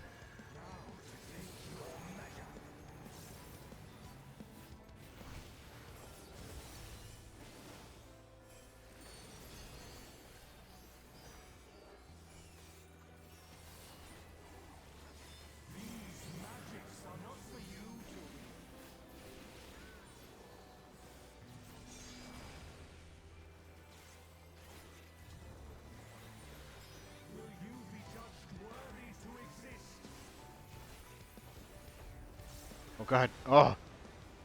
Oh god. Oh!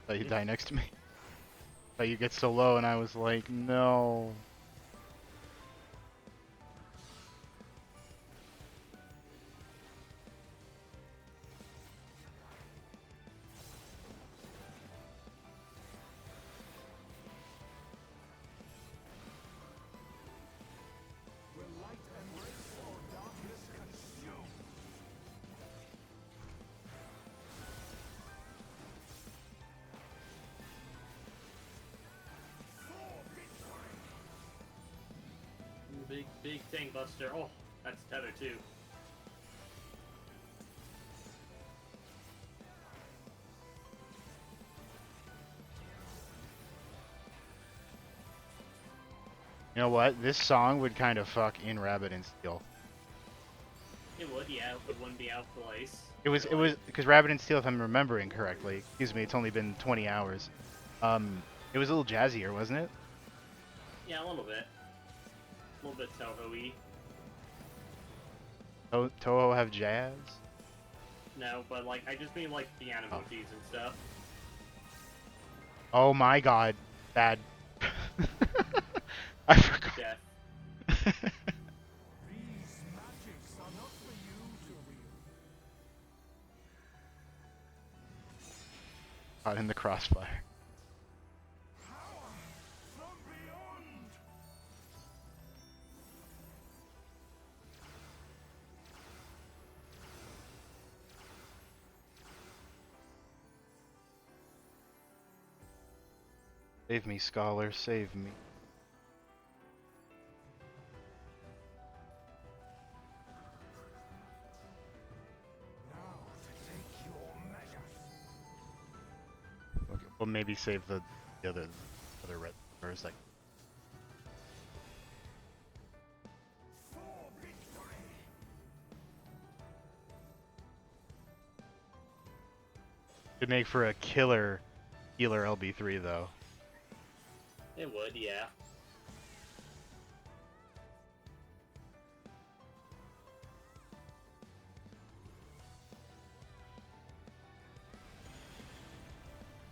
Thought you'd die next to me. Thought you get so low and I was like, no. Big tank buster. Oh, that's tether too. You know what? This song would kind of fuck in Rabbit and Steel. It would, yeah. It wouldn't be out of place. It was because Rabbit and Steel, if I'm remembering correctly. Excuse me, it's only been 20 hours. It was a little jazzier, wasn't it? Yeah, a little bit. A little bit Toho-y. Toho have jazz? No, but like I just mean like piano motifs and stuff. Oh my god. Bad. I forgot. Death. Caught in the crossfire. Save me, Scholar, save me. Okay, we'll maybe save the other red first. Like, could make for a killer healer LB3 though. It would, yeah.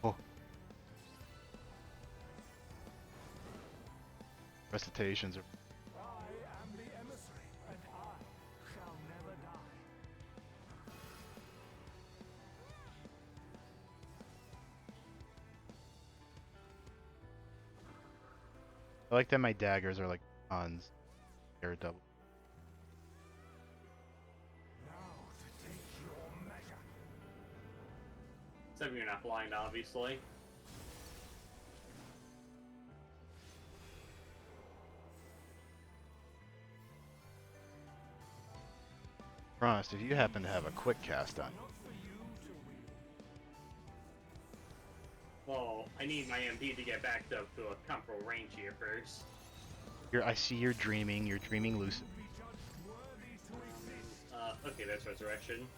Oh. Recitations are. I like that my daggers are like tons. They're double. Except you're not blind, obviously. Frost, if you happen to have a quick cast on. Well, I need my MP to get backed up to a comfortable range here first. I see you're dreaming lucid. Okay, that's Resurrection.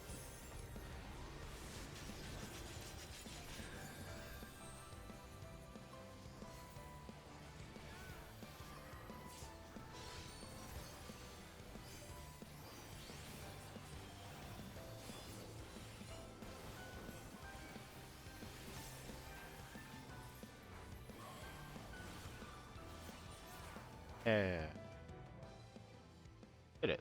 Yeah. Did it.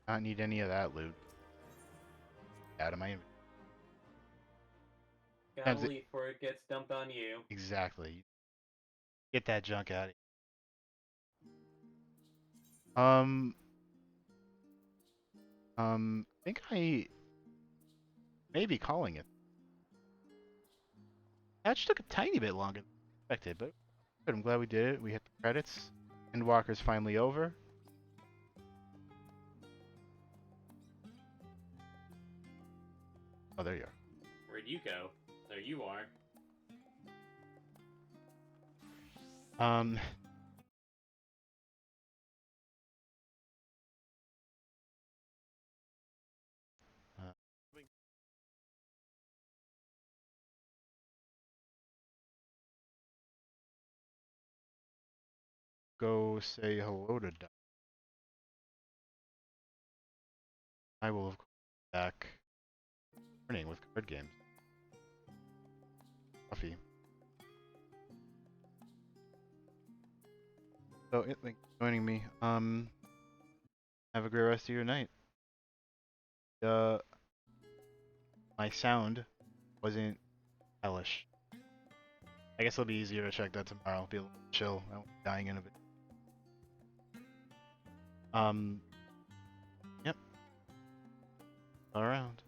Not need any of that loot. Out of my inventory. Gotta leave before it gets dumped on you. Exactly. Get that junk out of here. I think I may be calling it. That just took a tiny bit longer than expected, but good. I'm glad we did it. We hit the credits. Endwalker's finally over. Oh, there you are. Where'd you go? There you are. Um, go say hello to Doc. I will of course be back morning with card games. Coffee. So yeah, thanks for joining me. Have a great rest of your night. My sound wasn't hellish. I guess it'll be easier to check that tomorrow. I'll be a little chill. I won't be dying in a bit. Yep. All around.